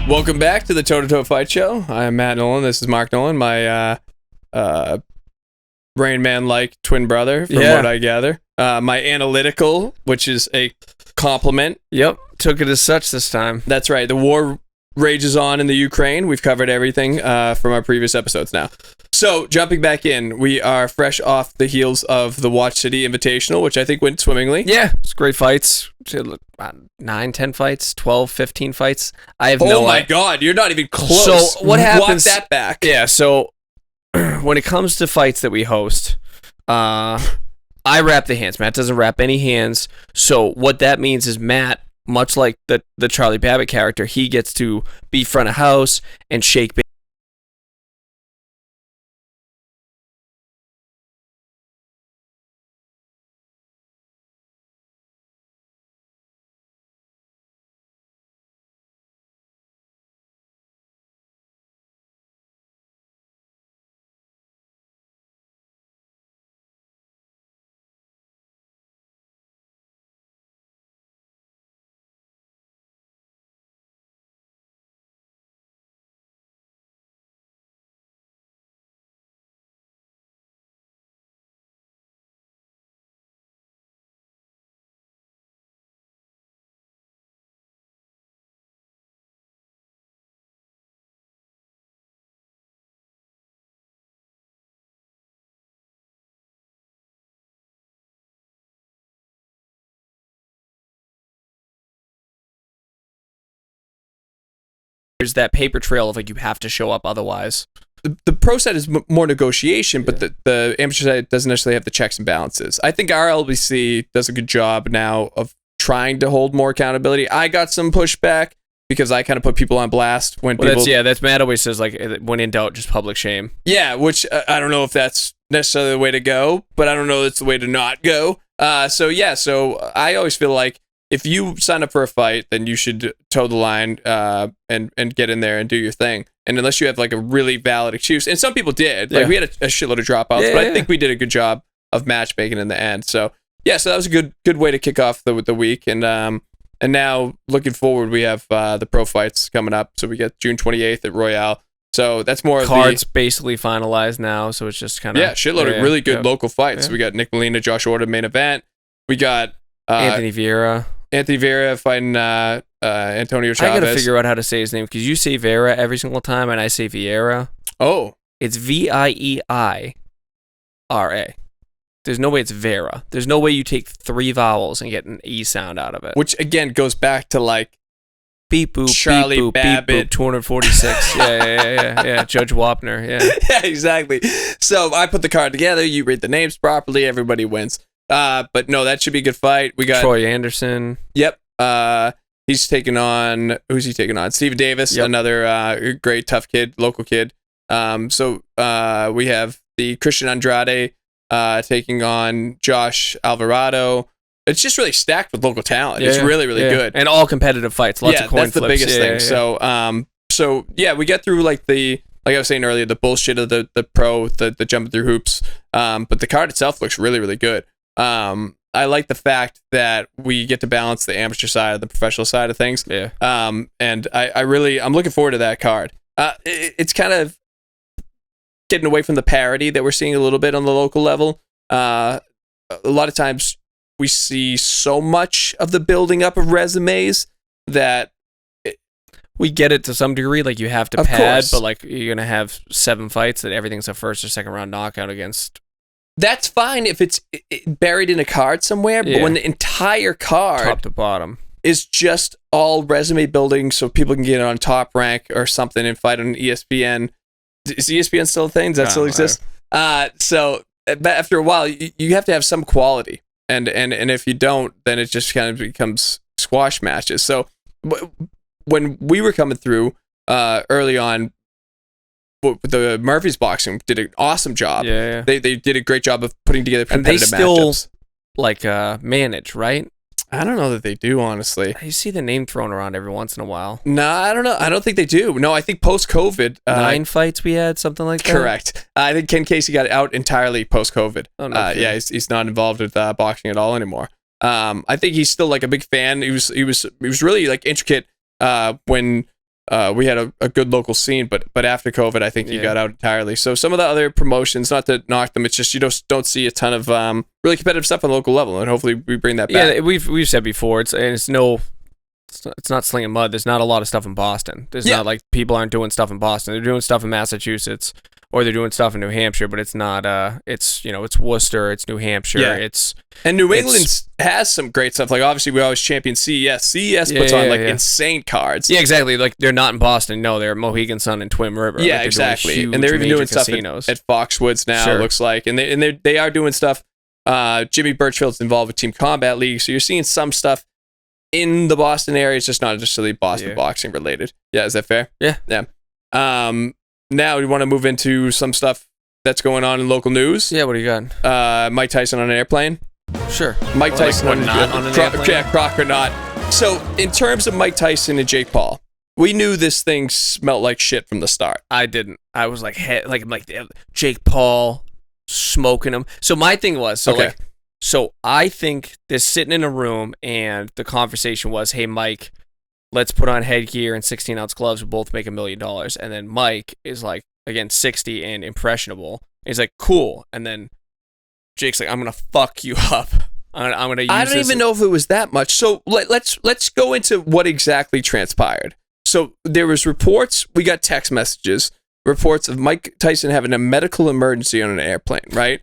Welcome back to the Toe to Toe Fight Show. I'm Matt Nolan. This is Mark Nolan, my Rain Man-like twin brother, from what I gather. My analytical, which is a compliment. Yep, took it as such this time. That's right. The war rages on in the Ukraine. We've covered everything from our previous episodes now. So, jumping back in, we are fresh off the heels of the Watch City Invitational, which I think went swimmingly. Yeah, it's great fights. 9, 10 fights, 12, 15 fights. I have Oh my God, you're not even close. So, what happens? Walk that back. Yeah, so when it comes to fights that we host, I wrap the hands. Matt doesn't wrap any hands. So, what that means is Matt, much like the Charlie Babbitt character, he gets to be front of house and shake. There's that paper trail of like you have to show up otherwise. The pro side is more negotiation, but the amateur side doesn't necessarily have the checks and balances. I think our LBC does a good job now of trying to hold more accountability. I got some pushback because I kind of put people on blast when people... That's Matt always says, like, when in doubt, just public shame. Yeah, which I don't know if that's necessarily the way to go, but I don't know it's the way to not go. So I always feel like if you sign up for a fight, then you should toe the line and get in there and do your thing. And unless you have like a really valid excuse, and some people did, like we had a shitload of dropouts, but I think we did a good job of matchmaking in the end. So so that was a good way to kick off the week. And now looking forward, we have the pro fights coming up. So we get June 28th at Royale. So that's more cards basically finalized now. So it's just kind of shitload of really good local fights. We got Nick Molina, Josh Orta main event. We got Anthony Vieira fighting Antonio Chavez. I gotta figure out how to say his name because you say Vera every single time and I say Vieira. Oh. It's Vieira. There's no way it's Vera. There's no way you take 3 vowels and get an E sound out of it. Which again goes back to like beep boop, Charlie beep boop, Babbitt. Beep boop, 246. yeah. Judge Wapner. Yeah, exactly. So I put the card together. You read the names properly. Everybody wins. But no, that should be a good fight. We got Troy Anderson. Yep. He's taking on who's he taking on? Steve Davis, another great tough kid, local kid. So we have the Christian Andrade taking on Josh Alvarado. It's just really stacked with local talent. It's really good. And all competitive fights. Lots of coin that's flips. The biggest thing. So we get through like I was saying earlier, the bullshit of the pro, the jumping through hoops. But the card itself looks really, really good. I like the fact that we get to balance the amateur side of the professional side of things. Yeah. And I'm looking forward to that card. It's kind of getting away from the parity that we're seeing a little bit on the local level. A lot of times we see so much of the building up of resumes that we get it to some degree. Like you have to pad, but like you're going to have 7 fights that everything's a first or second round knockout against. That's fine if it's buried in a card somewhere, but when the entire card top to bottom is just all resume building so people can get on Top Rank or something and fight on ESPN. Is ESPN still a thing? Does that still exist? So after a while, you have to have some quality. And if you don't, then it just kind of becomes squash matches. So when we were coming through early on, the Murphy's Boxing did an awesome job. Yeah. They did a great job of putting together competitive matchups. And they still like manage, right? I don't know that they do, honestly. You see the name thrown around every once in a while. No, I don't know. I don't think they do. No, I think post-COVID... 9 fights we had, something like that? Correct. I think Ken Casey got out entirely post-COVID. Oh, no yeah, he's not involved with boxing at all anymore. I think he's still like a big fan. He was really like intricate when we had a good local scene, but after COVID, I think he got out entirely. So some of the other promotions, not to knock them, it's just you don't see a ton of really competitive stuff on the local level, and hopefully we bring that back. Yeah, we've said before, it's not slinging mud. There's not a lot of stuff in Boston. There's not like people aren't doing stuff in Boston. They're doing stuff in Massachusetts or they're doing stuff in New Hampshire, but it's not. It's Worcester, it's New Hampshire, and New England has some great stuff. Like obviously we always champion CES. CES puts on insane cards. Yeah, exactly. Like they're not in Boston. No, they're Mohegan Sun and Twin River. Yeah, like, exactly. And they're even doing casinos. stuff at Foxwoods now. It looks like, and they are doing stuff. Jimmy Birchfield's involved with Team Combat League, so you're seeing some stuff in the Boston area. It's just not necessarily Boston boxing related. Yeah, is that fair? Yeah. Now we want to move into some stuff that's going on in local news. Yeah, what do you got? Mike Tyson on an airplane. Sure. Mike Tyson on an airplane. Yeah, Croc or not. So in terms of Mike Tyson and Jake Paul, we knew this thing smelled like shit from the start. I didn't. I was like Jake Paul smoking him. So my thing was So I think they're sitting in a room and the conversation was, hey, Mike, let's put on headgear and 16-ounce gloves. We'll both make $1 million. And then Mike is like, again, 60 and impressionable. He's like, cool. And then Jake's like, I'm going to fuck you up. I'm going to use I don't even know if it was that much. So let's go into what exactly transpired. So there was reports. We got text messages, reports of Mike Tyson having a medical emergency on an airplane, right?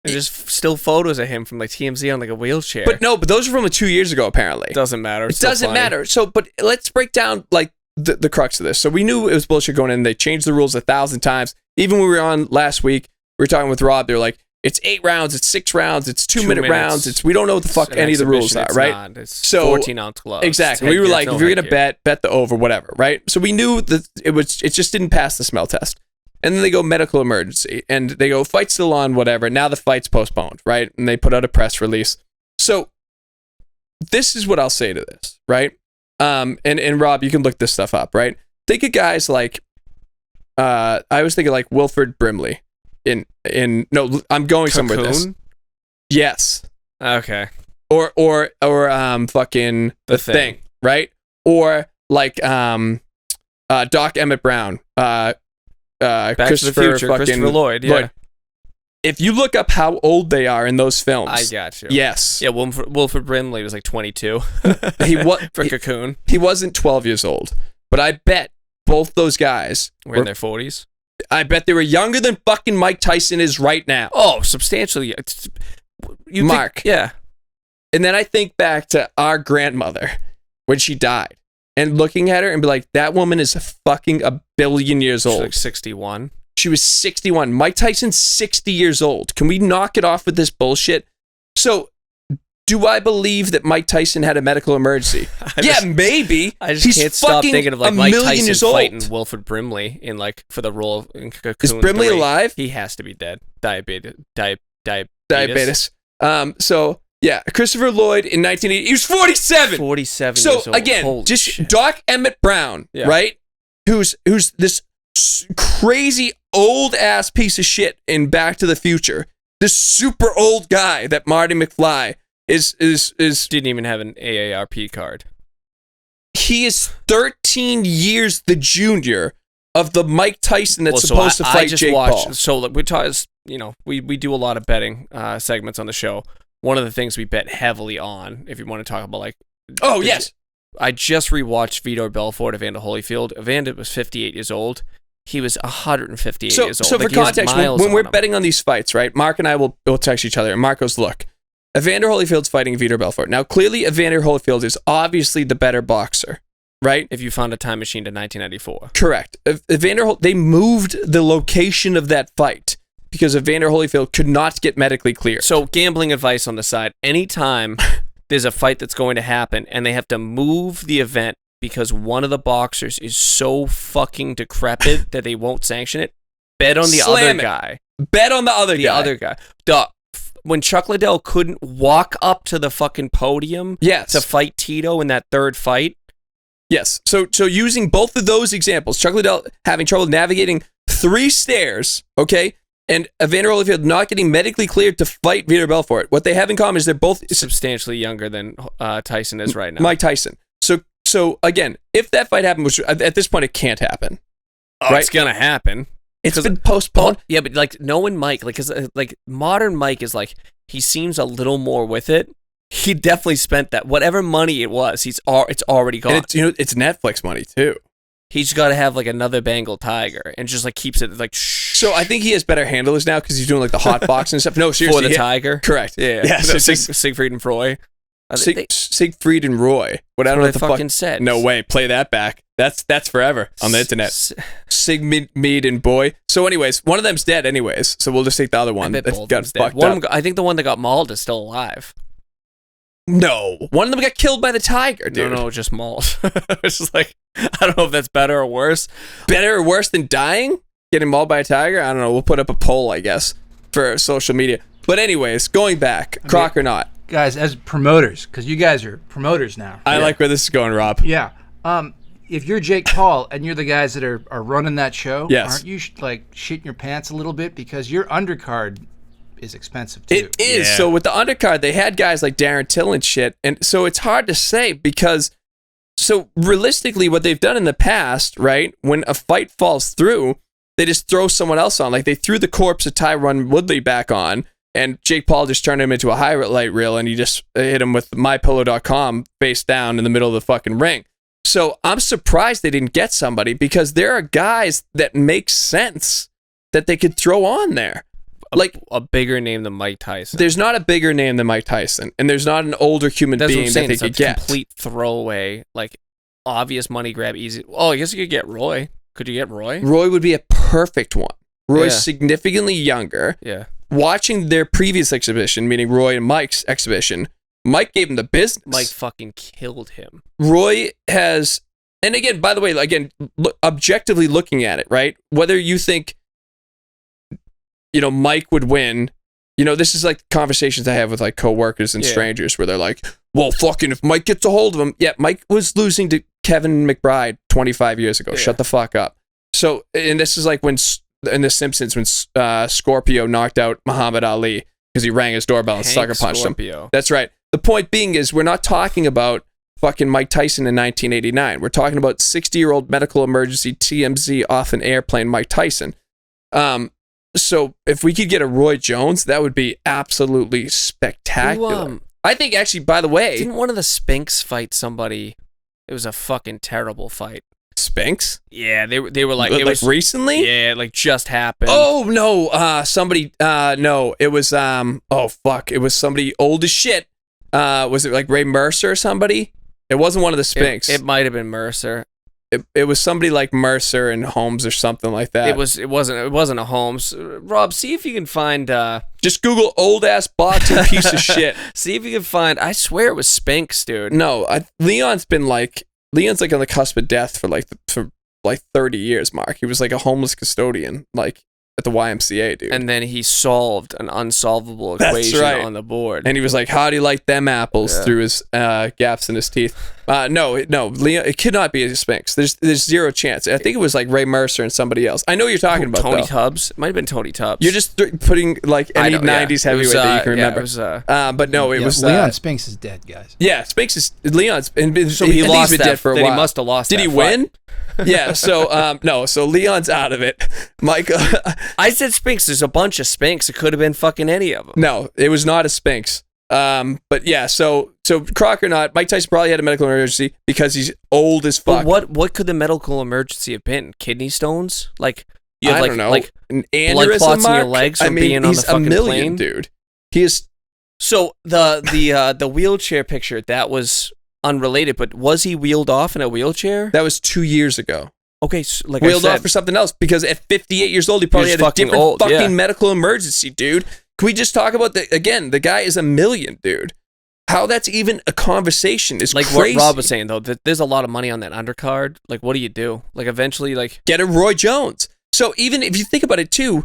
There's still photos of him from like TMZ on like a wheelchair. But those are from 2 years ago, apparently. Doesn't matter. It doesn't matter. So, but let's break down like the crux of this. So we knew it was bullshit going in. They changed the rules 1,000 times. Even when we were on last week, we were talking with Rob. They were like, it's 8 rounds, it's 6 rounds, it's 2-minute rounds. We don't know what the fuck any of the rules are, right? It's 14-ounce gloves. Exactly. We were like, if you're gonna bet the over, whatever, right? So we knew that it just didn't pass the smell test. And then they go medical emergency, and they go fight still on, whatever. Now the fight's postponed, right? And they put out a press release. So this is what I'll say to this, right? And Rob, you can look this stuff up, right? Think of guys like, I was thinking like Wilford Brimley. No, I'm going somewhere with this. Yes. Okay. Or fucking The Thing, right? Or like Doc Emmett Brown. Back to the Future, Christopher Lloyd, yeah. If you look up how old they are in those films, I got you. Yes. Yeah, Wilford Brimley was like 22. For Cocoon. He wasn't 12 years old, but I bet both those guys were in their 40s. I bet they were younger than fucking Mike Tyson is right now. Oh, substantially. Mark. Yeah. And then I think back to our grandmother when she died. And looking at her and be like, that woman is fucking 1 billion years old. She's like 61. She was 61. Mike Tyson's 60 years old. Can we knock it off with this bullshit? So, do I believe that Mike Tyson had a medical emergency? Maybe. I just can't stop thinking of like Mike Tyson fighting Wilford Brimley in like for the role in Cocoon. Is Brimley alive? He has to be dead. Diabetes. Yeah, Christopher Lloyd in 1980. He was 47. 47 years old. So again, holy just shit. Doc Emmett Brown, right? Who's this crazy old ass piece of shit in Back to the Future. This super old guy that Marty McFly is didn't even have an AARP card. He is 13 years the junior of the Mike Tyson that's supposed to fight Jake Paul. So like, we do a lot of betting segments on the show. One of the things we bet heavily on, if you want to talk about like... Oh, yes. I just rewatched Vitor Belfort, Evander Holyfield. Evander was 58 years old. He was 158 years old. So for context, when we're betting on these fights, right, Mark and I will text each other, and Mark goes, look, Evander Holyfield's fighting Vitor Belfort. Now, clearly, Evander Holyfield is obviously the better boxer, right? If you found a time machine to 1994. Correct. They moved the location of that fight because Evander Holyfield could not get medically cleared. So, gambling advice on the side. Anytime there's a fight that's going to happen and they have to move the event because one of the boxers is so fucking decrepit that they won't sanction it, bet on the other guy. Bet on the other guy. The other guy. When Chuck Liddell couldn't walk up to the fucking podium to fight Tito in that third fight. Yes. So using both of those examples, Chuck Liddell having trouble navigating 3 stairs, okay, and Evander Holyfield not getting medically cleared to fight Vitor Belfort. What they have in common is they're both substantially younger than Tyson is right now. Mike Tyson. So So again, if that fight happened, which at this point it can't happen. Oh, right? It's gonna happen. It's been postponed. Yeah, but like knowing Mike, like, cause like modern Mike is like he seems a little more with it. He definitely spent that whatever money it was. It's already gone. And it's Netflix money too. He's got to have like another Bengal tiger and just like keeps it like. Shh. So I think he has better handlers now because he's doing like the hot box and stuff. No, seriously, for the tiger. Correct. Yeah. So Siegfried and Roy. Siegfried and Roy. What I don't know what the fuck said. No way. Play that back. That's forever on the internet. Sigmund and Boy. So anyways, one of them's dead anyways. So we'll just take the other one. I think the one that got mauled is still alive. No, one of them got killed by the tiger, dude. No, just mauled. It's just like, I don't know if that's better or worse. Better or worse than dying? Getting mauled by a tiger? I don't know. We'll put up a poll, I guess, for social media. But anyways, going back, croc or not. Guys, as promoters, because you guys are promoters now. I like where this is going, Rob. Yeah. If you're Jake Paul and you're the guys that are running that show, aren't you like shitting your pants a little bit? Because your undercard is expensive too. It is. Yeah. So with the undercard, they had guys like Darren Till and shit, and so it's hard to say because, so realistically, what they've done in the past, right, when a fight falls through, they just throw someone else on. Like they threw the corpse of Tyron Woodley back on, and Jake Paul just turned him into a highlight reel, and he just hit him with MyPillow.com face down in the middle of the fucking ring. So I'm surprised they didn't get somebody because there are guys that make sense that they could throw on there. Like a bigger name than Mike Tyson. There's not a bigger name than Mike Tyson, and there's not an older human being that they could get. Complete throwaway, like obvious money grab, easy. Oh, I guess you could get Roy. Could you get Roy? Roy would be a perfect one. Roy's significantly younger. Yeah. Watching their previous exhibition, meaning Roy and Mike's exhibition, Mike gave him the business. Mike fucking killed him. Roy has, and again, by the way, objectively looking at it, right? Whether you think, Mike would win. This is like conversations I have with like coworkers and strangers where they're like, well, fucking if Mike gets a hold of him. Yeah, Mike was losing to Kevin McBride 25 years ago. Yeah. Shut the fuck up. So, and this is like when, in The Simpsons, when Scorpio knocked out Muhammad Ali because he rang his doorbell and sucker punched him. That's right. The point being is we're not talking about fucking Mike Tyson in 1989. We're talking about 60-year-old medical emergency TMZ off an airplane Mike Tyson. So if we could get a Roy Jones, that would be absolutely spectacular. I think actually, by the way, didn't one of the Spinks fight somebody? It was a fucking terrible fight. Spinks? Yeah, they were like it was recently. Yeah, like just happened. Oh no, somebody. No, it was oh fuck, it was somebody old as shit. Was it like Ray Mercer or somebody? It wasn't one of the Spinks. It might have been Mercer. It was somebody like Mercer and Holmes or something like that. It wasn't a Holmes. Rob, see if you can find. Just Google old ass boxing piece of shit. See if you can find. I swear it was Spinks, dude. No, Leon's like on the cusp of death for 30 years. Mark, he was like a homeless custodian, like at the YMCA, dude. And then he solved an unsolvable equation on the board. And he was like, "How do you like them apples?" through his gaps in his teeth. No, Leon, it could not be a Spinks. There's zero chance. I think it was like Ray Mercer and somebody else. I know you're talking about Tony Tubbs. It might have been Tony Tubbs. You're just putting like any 90s heavyweight that you can remember. But no, it was Leon Spinks is dead, guys. Yeah, Spinks is Leon's. So he lost been dead for a while. He must have lost. Did he win? Yeah. So no. So Leon's out of it. Michael. I said Spinks. There's a bunch of Spinks. It could have been fucking any of them. No, it was not a Spinks. But yeah, so Croc or not, Mike Tyson probably had a medical emergency because he's old as fuck. But what could the medical emergency have been? Kidney stones? Like you have I don't know, like an aneurysm, blood clots in your legs from being on the fucking plane, dude. He is. So the wheelchair picture, that was unrelated, but was he wheeled off in a wheelchair? That was 2 years ago. Okay, so like wheeled off for something else because at 58 years old he probably had a different medical emergency, dude. Can we just talk about the guy is $1 million, dude. How that's even a conversation is like crazy. What Rob was saying though, that there's a lot of money on that undercard. Like, what do you do? Like, eventually, like get a Roy Jones. So even if you think about it too,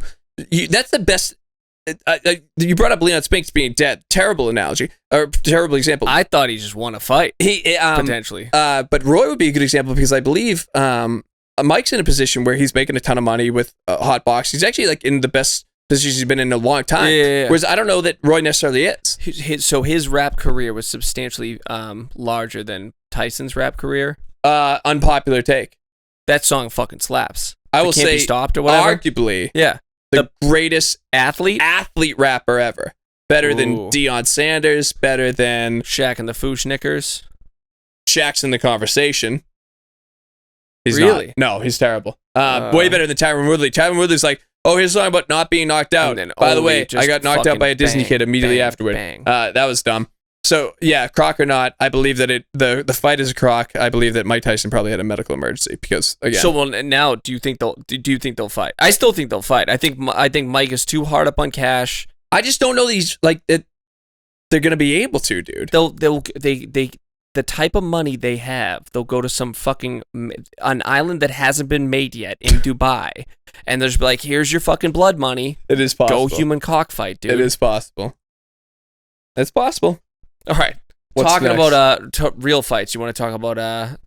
that's the best. You brought up Leon Spinks being dead. Terrible analogy or terrible example. I thought he just won a fight. Potentially. But Roy would be a good example because I believe Mike's in a position where he's making a ton of money with hot box. He's actually like in the best position he's been in a long time. Yeah. Whereas I don't know that Roy necessarily is. So his rap career was substantially larger than Tyson's rap career? Unpopular take. That song fucking slaps. I will Can't say, Be Stopped or whatever. Arguably, yeah, the greatest athlete rapper ever. Better than Deion Sanders. Better than Shaq and the Fooshnickers. Shaq's in the conversation. He's really? Not. No, he's terrible. Way better than Tyron Woodley. Tyron Woodley's like, oh, here's a song about not being knocked out. By the way, I got knocked out by a Disney kid immediately afterward. That was dumb. So, yeah, crock or not, I believe that the fight is a crock. I believe that Mike Tyson probably had a medical emergency because, again. So, well, now, do you think they'll fight? I still think they'll fight. I think Mike is too hard up on cash. I just don't know these, like, they're going to be able to, dude. The type of money they have, they'll go to some fucking an island that hasn't been made yet in Dubai, and they'll just be like, "Here's your fucking blood money. It is possible. Go human cockfight, dude. It is possible. It's possible. All right. What's talking next? about real fights, you want to talk about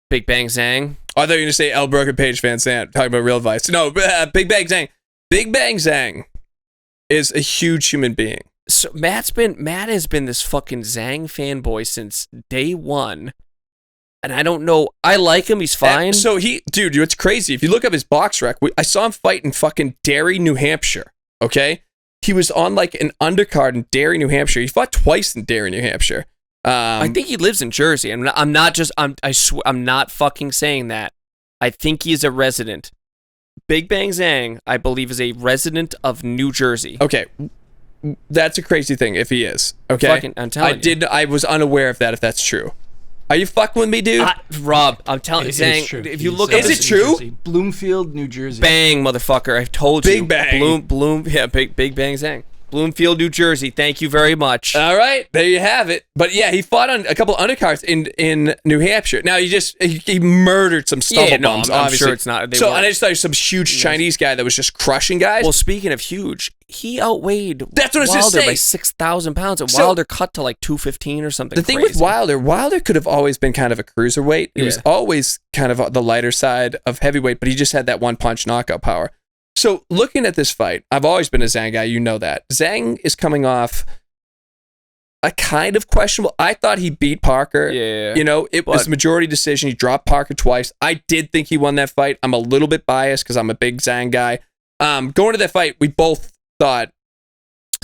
Big Bang Zhang? Oh, I thought you were going to say El Broken Page Van Sant talking about real fights. No, Big Bang Zhang. Big Bang Zhang is a huge human being. So Matt has been this fucking Zhang fanboy since day one, and I don't know. I like him. He's fine. So dude, it's crazy. If you look up his box rec, I saw him fight in fucking Derry, New Hampshire. Okay, he was on like an undercard in Derry, New Hampshire. He fought twice in Derry, New Hampshire. I think he lives in Jersey. I'm not fucking saying that. I think he's a resident. Big Bang Zhang, I believe, is a resident of New Jersey. Okay. That's a crazy thing if he is. Okay, I'm telling you. I was unaware of that. If that's true, are you fucking with me, dude? Rob, I'm telling you, Zhang. If you look, is it true? Bloomfield, New Jersey. Bang, motherfucker! I've told you. Big Bang. Big Bang Zhang. Bloomfield, New Jersey. Thank you very much. All right, there you have it. But yeah, he fought on a couple undercards in New Hampshire. Now he murdered some stumble bums. I'm obviously. sure it's not. And I just thought he was some huge Chinese guy that was just crushing guys. Well, speaking of huge, he outweighed That's what I was Wilder say. by 6,000 pounds, and Wilder cut to like 215 or something. The thing with Wilder could have always been kind of a cruiserweight. He was always kind of the lighter side of heavyweight, but he just had that one punch knockout power. So looking at this fight, I've always been a Zhang guy. You know that. Zhang is coming off a kind of questionable. I thought he beat Parker. Yeah. It was a majority decision. He dropped Parker twice. I did think he won that fight. I'm a little bit biased because I'm a big Zhang guy. Going to that fight, we both thought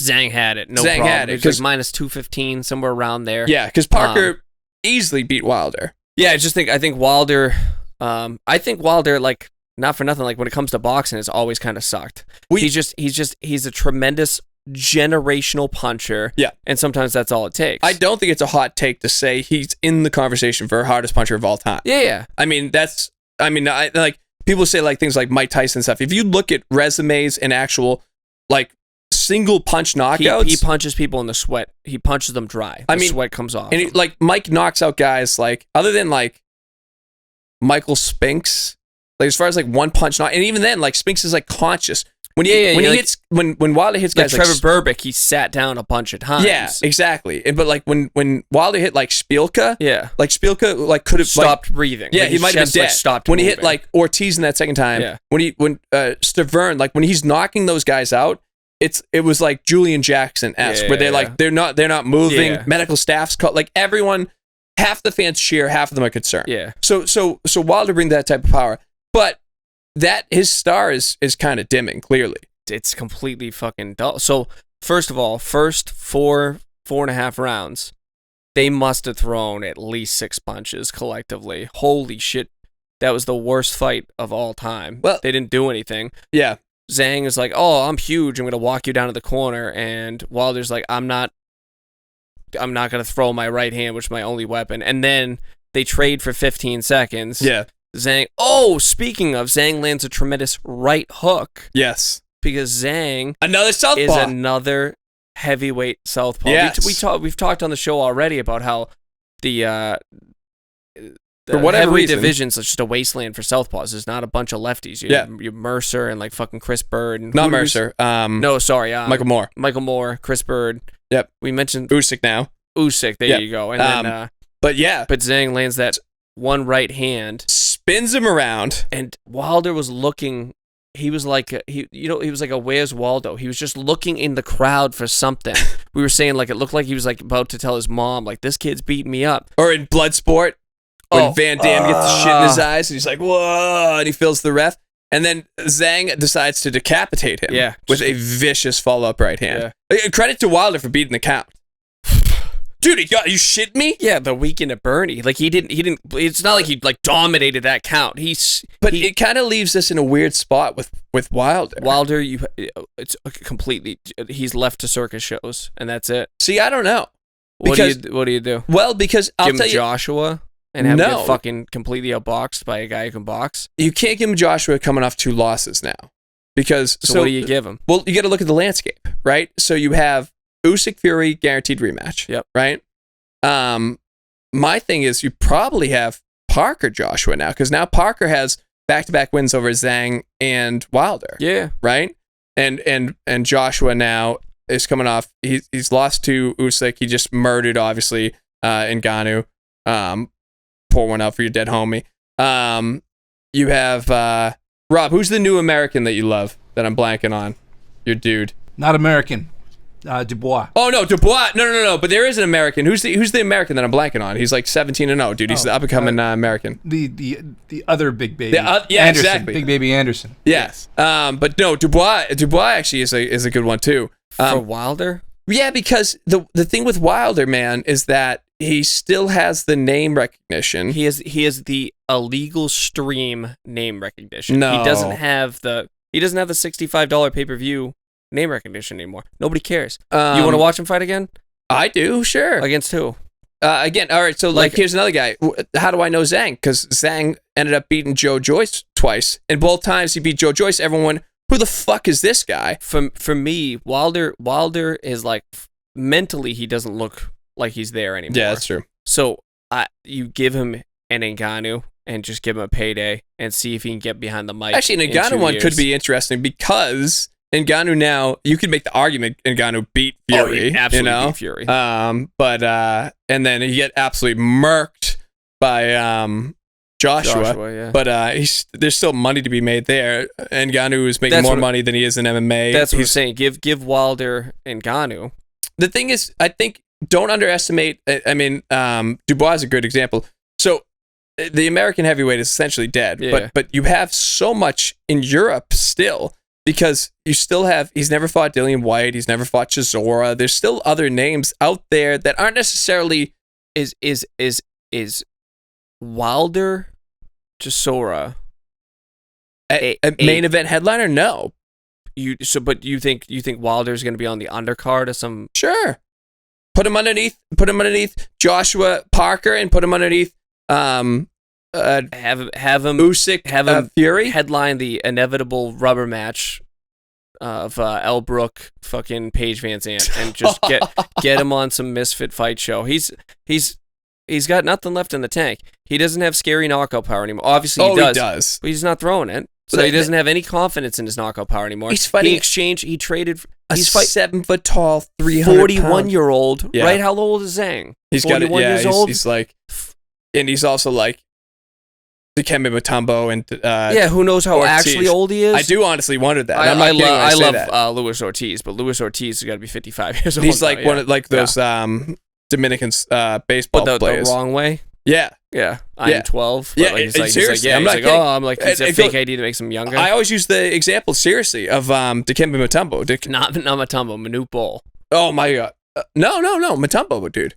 Zhang had it. No Zhang problem. had it because minus 215, somewhere around there. Yeah, because Parker easily beat Wilder. Yeah, I think Wilder. Like, not for nothing, like when it comes to boxing, it's always kind of sucked. He's a tremendous generational puncher. Yeah. And sometimes that's all it takes. I don't think it's a hot take to say he's in the conversation for hardest puncher of all time. Yeah. I mean, people say like things like Mike Tyson stuff. If you look at resumes and actual like single punch knockouts, he punches people in the sweat. He punches them dry. The sweat comes off. And like Mike knocks out guys like other than like Michael Spinks. Like as far as like one punch knock, and even then, like Spinks is like conscious when when Wilder hits guys like Trevor Berbick, he sat down a bunch of times. Yeah, exactly. But like when Wilder hit like Spielka, like Spielka like could have stopped breathing. Yeah, he might have been dead. Stopped when moving. He hit like Ortiz in that second time. Yeah. When Stavern, like when he's knocking those guys out, it was like Julian Jackson-esque where they're not moving. Yeah. Medical staff's cut. Like everyone, half the fans cheer, half of them are concerned. Yeah. So Wilder bring that type of power. But that his star is kind of dimming, clearly. It's completely fucking dull. So, first of all, first 4.5 rounds, they must have thrown at least 6 punches collectively. Holy shit. That was the worst fight of all time. Well, they didn't do anything. Yeah. Zhang is like, oh, I'm huge. I'm going to walk you down to the corner. And Wilder's like, I'm not going to throw my right hand, which is my only weapon. And then they trade for 15 seconds. Yeah. Zhang. Speaking of, Zhang lands a tremendous right hook. Yes. Because Zhang another southpaw is another heavyweight southpaw. Yes. We've talked on the show already about how the for whatever reason division's just a wasteland for southpaws. There's not a bunch of lefties. You Mercer and like fucking Chris Bird. And not Mercer. Michael Moore. Michael Moore, Chris Bird. Yep. We mentioned Usyk now. Usyk. There you go. And then, but Zhang lands that one right hand, spins him around, and Wilder was looking he was like he was like a Where's Waldo. He was just looking in the crowd for something. We were saying like it looked like he was like about to tell his mom like this kid's beating me up. Or in Bloodsport, when Van Damme gets the shit in his eyes and he's like, whoa, and he feels the ref. And then Zhang decides to decapitate him with a vicious follow-up right hand. Credit to Wilder for beating the count. Dude, you shit me? Yeah, the weekend at Bernie. Like he didn't it's not like he like dominated that count. It kind of leaves us in a weird spot with Wilder. Wilder, it's completely he's left to circus shows and that's it. See, I don't know. What do you do? Well, because I'll tell you, Joshua and have him get fucking completely outboxed by a guy who can box. You can't give him Joshua coming off 2 losses now. Because so what do you give him? Well, you got to look at the landscape, right? So you have Usyk Fury guaranteed rematch. Yep. Right? My thing is you probably have Parker Joshua now, because now Parker has back-to-back wins over Zhang and Wilder. Yeah. Right? And Joshua now is coming off, he's lost to Usyk. He just murdered, obviously, Ngannou. Pour one out for your dead homie. You have Rob, who's the new American that you love that I'm blanking on? Your dude. Not American. Dubois. Oh no, Dubois. No. But there is an American. Who's the American that I'm blanking on? He's like 17-0, dude. He's the up and coming American. The other big baby. Yeah, Anderson, exactly. Big baby Anderson. Yes. But no, Dubois actually is a good one too. For Wilder? Yeah, because the thing with Wilder, man, is that he still has the name recognition. He has the illegal stream name recognition. No. He doesn't have the $65 pay-per-view name recognition anymore. Nobody cares. You want to watch him fight again? I do, sure. Against who? Again, all right, so like here's another guy. How do I know Zhang? Because Zhang ended up beating Joe Joyce twice. And both times he beat Joe Joyce, everyone went, who the fuck is this guy? For me, Wilder is like, mentally he doesn't look like he's there anymore. Yeah, that's true. So you give him an Ngannou and just give him a payday and see if he can get behind the mic. Actually, an Ngannou one could be interesting because Ngannou now, you could make the argument Ngannou beat Fury. Oh, he absolutely beat Fury. But and then he get absolutely murked by Joshua. Yeah. But there's still money to be made there. Ngannou is making more money than he is in MMA. That's what I'm saying. Give Wilder Ngannou. The thing is, I think, don't underestimate. I mean, Dubois is a good example. So the American heavyweight is essentially dead. Yeah. But you have so much in Europe still, because you still have, he's never fought Dillian White, he's never fought Chisora. There's still other names out there that aren't necessarily. Is Wilder Chisora a main event headliner? No. But you think Wilder's going to be on the undercard of some? Sure. Put him underneath Joshua Parker and put him underneath have him Usyk, have him Fury headline the inevitable rubber match of Elle Brook fucking Paige Van Zandt and just get him on some misfit fight show. He's got nothing left in the tank. He doesn't have scary knockout power anymore. Obviously he does. But he's not throwing it. So he doesn't have any confidence in his knockout power anymore. He's fighting. He traded. He's 7 foot tall, 300 41-year-old. Yeah. Right? How old is Zhang? He's 41 years old. He's like, and he's also like Dikembe Mutombo and who knows how Ortiz. Actually old he is? I do honestly wonder that. I love Luis Ortiz, but Luis Ortiz has got to be 55 years old. He's like one of those Dominican baseball players. The wrong way. Yeah. I'm 12. Yeah, he's seriously. He's a fake ID that makes him younger. I always use the example seriously of Dikembe Mutombo. Not Mutombo, Manute Bol. Oh my god. No, Mutombo, dude.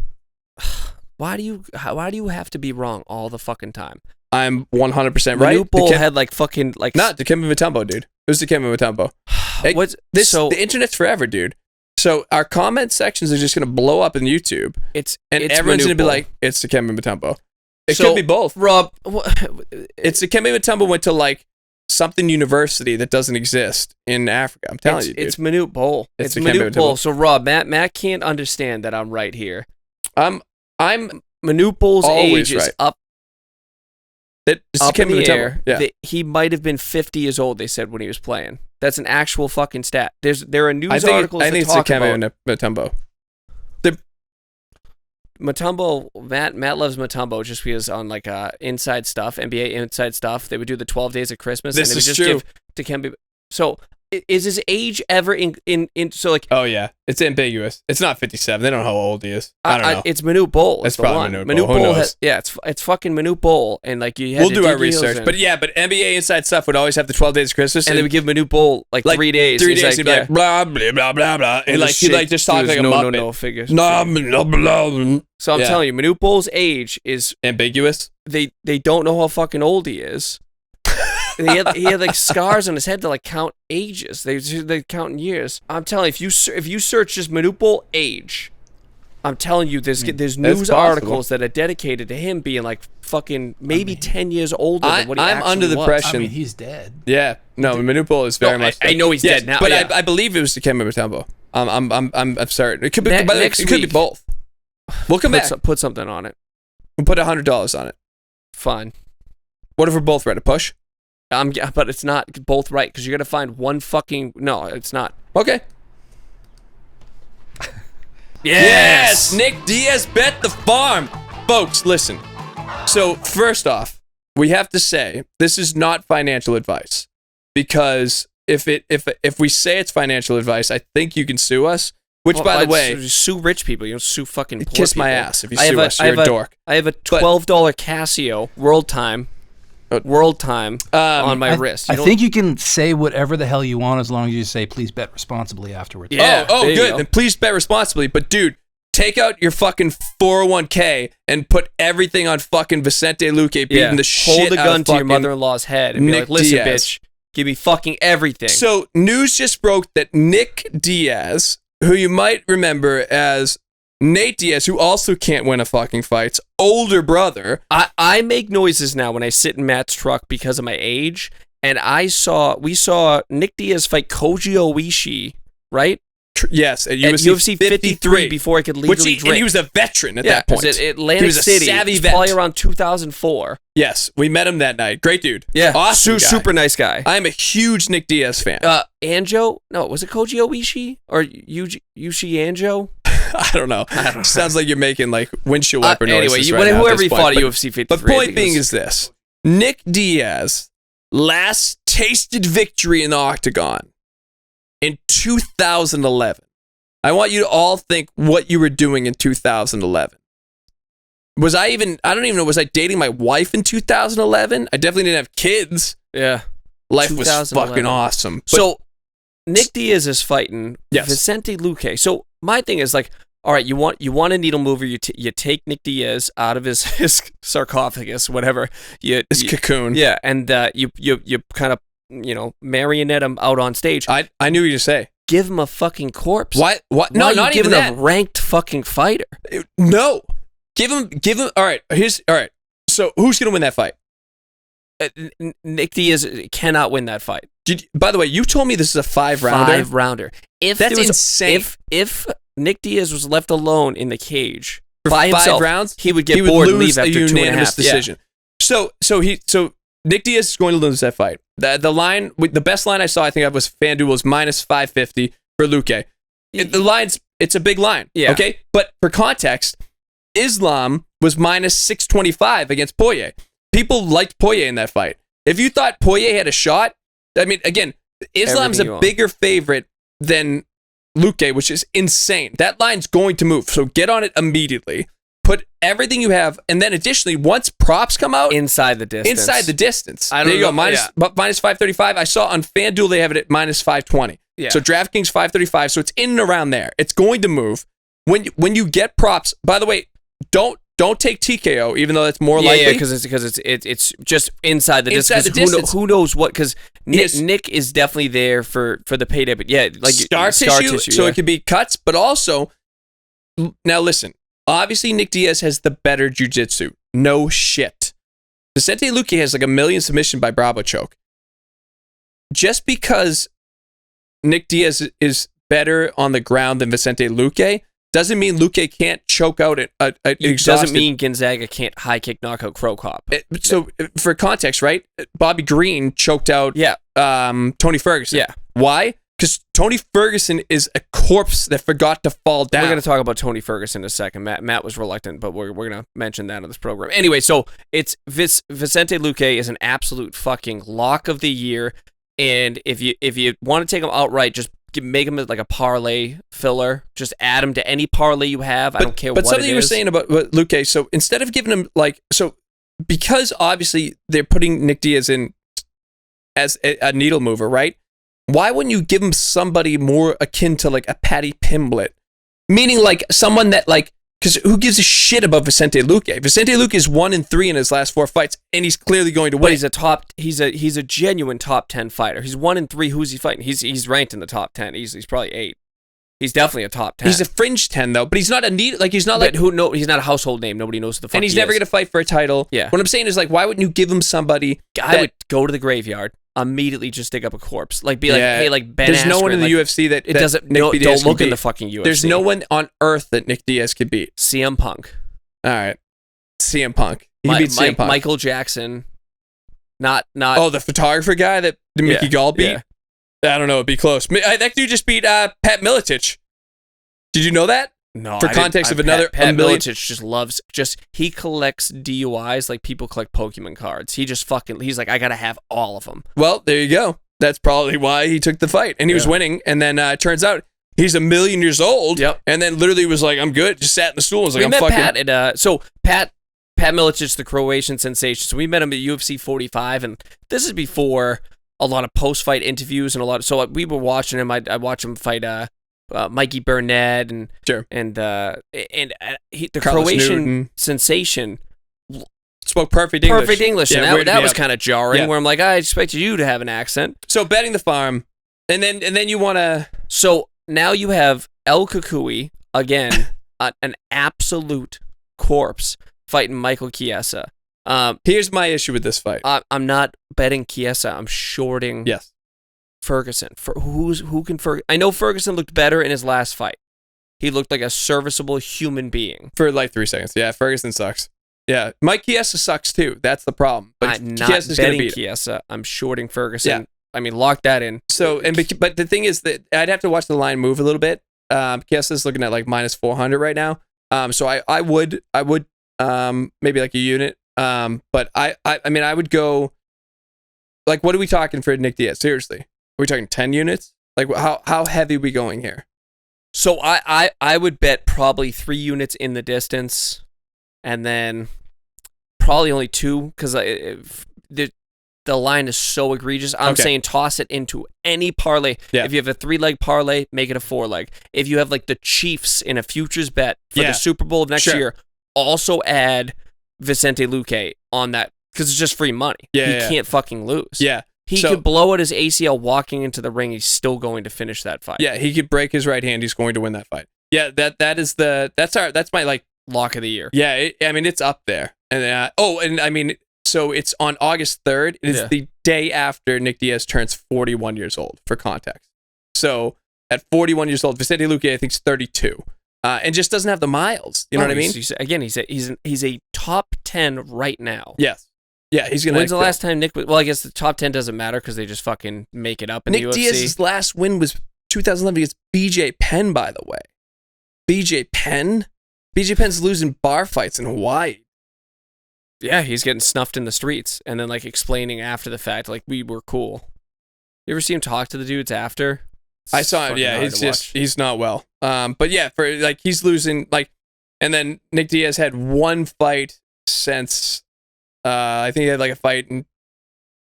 Why do you have to be wrong all the fucking time? I'm 100% right. Manute Bol had like fucking like not Dikembe Mutombo, dude. It was Dikembe Mutombo. The internet's forever, dude. So our comment sections are just gonna blow up in YouTube. It's everyone's gonna be like, it's Dikembe Mutombo. It could be both. Rob, it's Dikembe Mutombo went to like something university that doesn't exist in Africa. I'm telling you, dude. It's Manute Bol. It's Manute Bol. So Rob, Matt can't understand that I'm right here. I'm Manute Bol's age is right. up in the air. Yeah. He might have been 50 years old, they said, when he was playing. That's an actual fucking stat. There are news articles that talk about... I think it's Mutombo. Mutombo, Matt loves Mutombo just because on like inside stuff, NBA inside stuff, they would do the 12 Days of Christmas. This and they would is just true. Give Dikembe... So is his age ever in so like? Oh yeah, it's ambiguous. It's not 57. They don't know how old he is. I don't know. It's Manute Bol. It's probably Manute Bol. Who knows? It's fucking Manute Bol, and like you. Had We'll do our research, but NBA Inside Stuff would always have the 12 Days of Christmas, and they would give Manute Bol like 3 days. 3 days, he'd be like blah blah blah blah blah, and like he'd like just talk like a Muppet. No figures. So I'm telling you, Manute Bol's age is ambiguous. They don't know how fucking old he is. he had like scars on his head to like count ages. They count in years. I'm telling you, if you search just Manute Bol age, I'm telling you, there's news articles that are dedicated to him being like fucking maybe 10 years older than what he actually was. I'm under the impression. I mean, he's dead. Yeah, no, Manute Bol is very much. I know he's dead now, but I believe it was Dikembe Mutombo. I'm certain. It could be. It could be both. We'll come back. Put something on it. We'll put $100 on it. Fine. What if we're both ready to push? But it's not both right because you're gonna find one fucking. No, it's not. Okay. Yes! Nick Diaz bet the farm. Folks, listen. So first off, we have to say this is not financial advice, because if we say it's financial advice, I think you can sue us. Which, by the way, sue rich people. You don't sue fucking poor kiss people. my ass if you sue us. You're a dork. I have a $12 Casio World Time on my wrist. I think you can say whatever the hell you want as long as you say please bet responsibly afterwards. Yeah, good. Then please bet responsibly. But dude, take out your fucking 401k and put everything on fucking Vicente Luque beating the shit out of Hold a gun to your mother-in-law's head and be like, listen, bitch, give me fucking everything. So news just broke that Nick Diaz, who you might remember as Nate Diaz, who also can't win a fucking fight's older brother. I make noises now when I sit in Matt's truck because of my age, and we saw Nick Diaz fight Koji Oishi, right? Yes, at UFC 53 before he could legally drink. And he was a veteran at that point. Atlantic City. He was probably around 2004. Yes, we met him that night. Great dude. Yeah, awesome guy. Super nice guy. I'm a huge Nick Diaz fan. Anjo? No, was it Koji Oishi? Or Yuji Anjo? I don't know. Sounds like you're making like windshield wiper noises anyway, right now. Whoever he fought at UFC 53. But point being is this. Nick Diaz last tasted victory in the octagon in 2011. I want you to all think what you were doing in 2011. I don't even know, was I dating my wife in 2011? I definitely didn't have kids. Yeah. Life was fucking awesome. But so, Nick Diaz is fighting Vicente Luque. So, my thing is like, all right, you want a needle mover, you take Nick Diaz out of his sarcophagus, whatever. His cocoon. Yeah, and you kind of, marionette him out on stage. I knew what you say. Give him a fucking corpse. What? No, not even that. A ranked fucking fighter. No. Give him. All right. So who's gonna win that fight? Nick Diaz cannot win that fight. By the way, you told me this is a 5-rounder. 5-rounder. That's insane. If Nick Diaz was left alone in the cage for by 5 himself, rounds, he would get bored and leave after 2.5. Unanimous decision. Yeah. So Nick Diaz is going to lose that fight. The best line I saw, I think, was FanDuel was -550 for Luque. It's a big line. Yeah. Okay, but for context, Islam was -625 against Poirier. People liked Poirier in that fight. If you thought Poirier had a shot, I mean, again, Islam's a bigger favorite than Luque, which is insane. That line's going to move, so get on it immediately. Put everything you have, and then additionally, once props come out, inside the distance. There you go. Minus 535. I saw on FanDuel they have it at -520. Yeah. So DraftKings 535. So it's in and around there. It's going to move. When you get props, by the way, don't take TKO, even though that's more likely. Yeah, because it's just inside the distance. Who knows what? Because Nick is definitely there for the payday, but yeah, like scar tissue. So it could be cuts, but also now listen. Obviously, Nick Diaz has the better jiu-jitsu. No shit. Vicente Luque has like 1 million submission by Bravo choke. Just because Nick Diaz is better on the ground than Vicente Luque doesn't mean Luque can't choke out an exhausted... Doesn't mean Gonzaga can't high kick knockout Crow Cop. So for context, right? Bobby Green choked out Tony Ferguson. Yeah. Why? Because Tony Ferguson is a corpse that forgot to fall down. We're going to talk about Tony Ferguson in a second. Matt was reluctant, but we're going to mention that on this program. Anyway, so it's Vicente Luque is an absolute fucking lock of the year. And if you want to take them outright, just make them like a parlay filler. Just add them to any parlay you have. I don't care what it is. But something you were saying about Luke, so instead of giving him because obviously they're putting Nick Diaz in as a needle mover, right? Why wouldn't you give him somebody more akin to like a Paddy Pimblett? Meaning like someone that because who gives a shit about Vicente Luque? Vicente Luque is 1-3 in his last 4 fights, and he's clearly going to win. But he's a genuine top 10 fighter. He's 1-3. Who's he fighting? He's ranked in the top 10. He's probably 8. He's definitely a top 10. He's a fringe 10 though, but he's not a need. Like he's not but he's not a household name. Nobody knows who the fuck. And he's never gonna fight for a title. Yeah. What I'm saying is why wouldn't you give him somebody? I would go to the graveyard. Immediately just dig up a corpse. Like, hey, like Ben There's Askren, no one in the UFC that it doesn't. Nick Diaz don't look in the fucking UFC. There's no one on earth that Nick Diaz could beat. CM Punk. All right, CM Punk. He beat CM Punk. Michael Jackson. Not. Oh, the photographer guy that Mickey Gall beat. Yeah. I don't know. It'd be close. That dude just beat Pat Miletich. Did you know that? No. For context of another Pat Miletich he collects DUIs like people collect Pokemon cards. He's like, I gotta have all of them. Well, there you go. That's probably why he took the fight. And he was winning. And then it turns out he's 1,000,000 years old. Yep. And then literally was like, I'm good. Just sat in the stool and was like, we I'm met fucking... Pat Miletich, the Croatian sensation. So we met him at UFC 45. And this is before a lot of post-fight interviews and so we were watching him. I watched him fight Mikey Burnett and the Croatian Newton. Sensation spoke perfect English. Yeah, and that was kind of jarring. Where I'm like, I expected you to have an accent. So betting the farm, and then you want to. So now you have El Kukui again, an absolute corpse fighting Michael Chiesa. Here's my issue with this fight. I'm not betting Chiesa. I'm shorting. Yes. Ferguson. I know Ferguson looked better in his last fight. He looked like a serviceable human being. For like 3 seconds. Yeah, Ferguson sucks. Yeah, Mike Chiesa sucks too. That's the problem. But I'm not betting Chiesa. I'm shorting Ferguson. Yeah. I mean, lock that in. So, but the thing is that I'd have to watch the line move a little bit. Chiesa's looking at like -400 right now. So I would maybe like a unit. But I mean, I would go. Like, what are we talking for Nick Diaz? Seriously, are we talking 10 units? Like, how heavy are we going here? So I would bet probably 3 units in the distance. And then probably only 2 because the line is so egregious. I'm saying toss it into any parlay. Yeah. If you have a 3-leg parlay, make it a 4-leg. If you have like the Chiefs in a futures bet for the Super Bowl of next year, also add Vicente Luque on that because it's just free money. He can't fucking lose. Yeah. He could blow out his ACL walking into the ring. He's still going to finish that fight. Yeah, he could break his right hand. He's going to win that fight. Yeah, that's my like lock of the year. Yeah, I mean, it's up there. And and I mean, so it's on August 3rd. It is the day after Nick Diaz turns 41 years old, for context. So at 41 years old, Vicente Luque, I think, is 32. And just doesn't have the miles. You know what I mean? He's a top 10 right now. Yes. Yeah, he's going to... When's the last time Nick... Well, I guess the top 10 doesn't matter because they just fucking make it up in the UFC. Nick Diaz's last win was 2011 against BJ Penn, by the way. BJ Penn? BJ Penn's losing bar fights in Hawaii. Yeah, he's getting snuffed in the streets and then like explaining after the fact, like, we were cool. You ever see him talk to the dudes after? I saw him. Yeah, he's not well. But yeah, for like he's losing like, and then Nick Diaz had 1 fight since I think he had like a fight and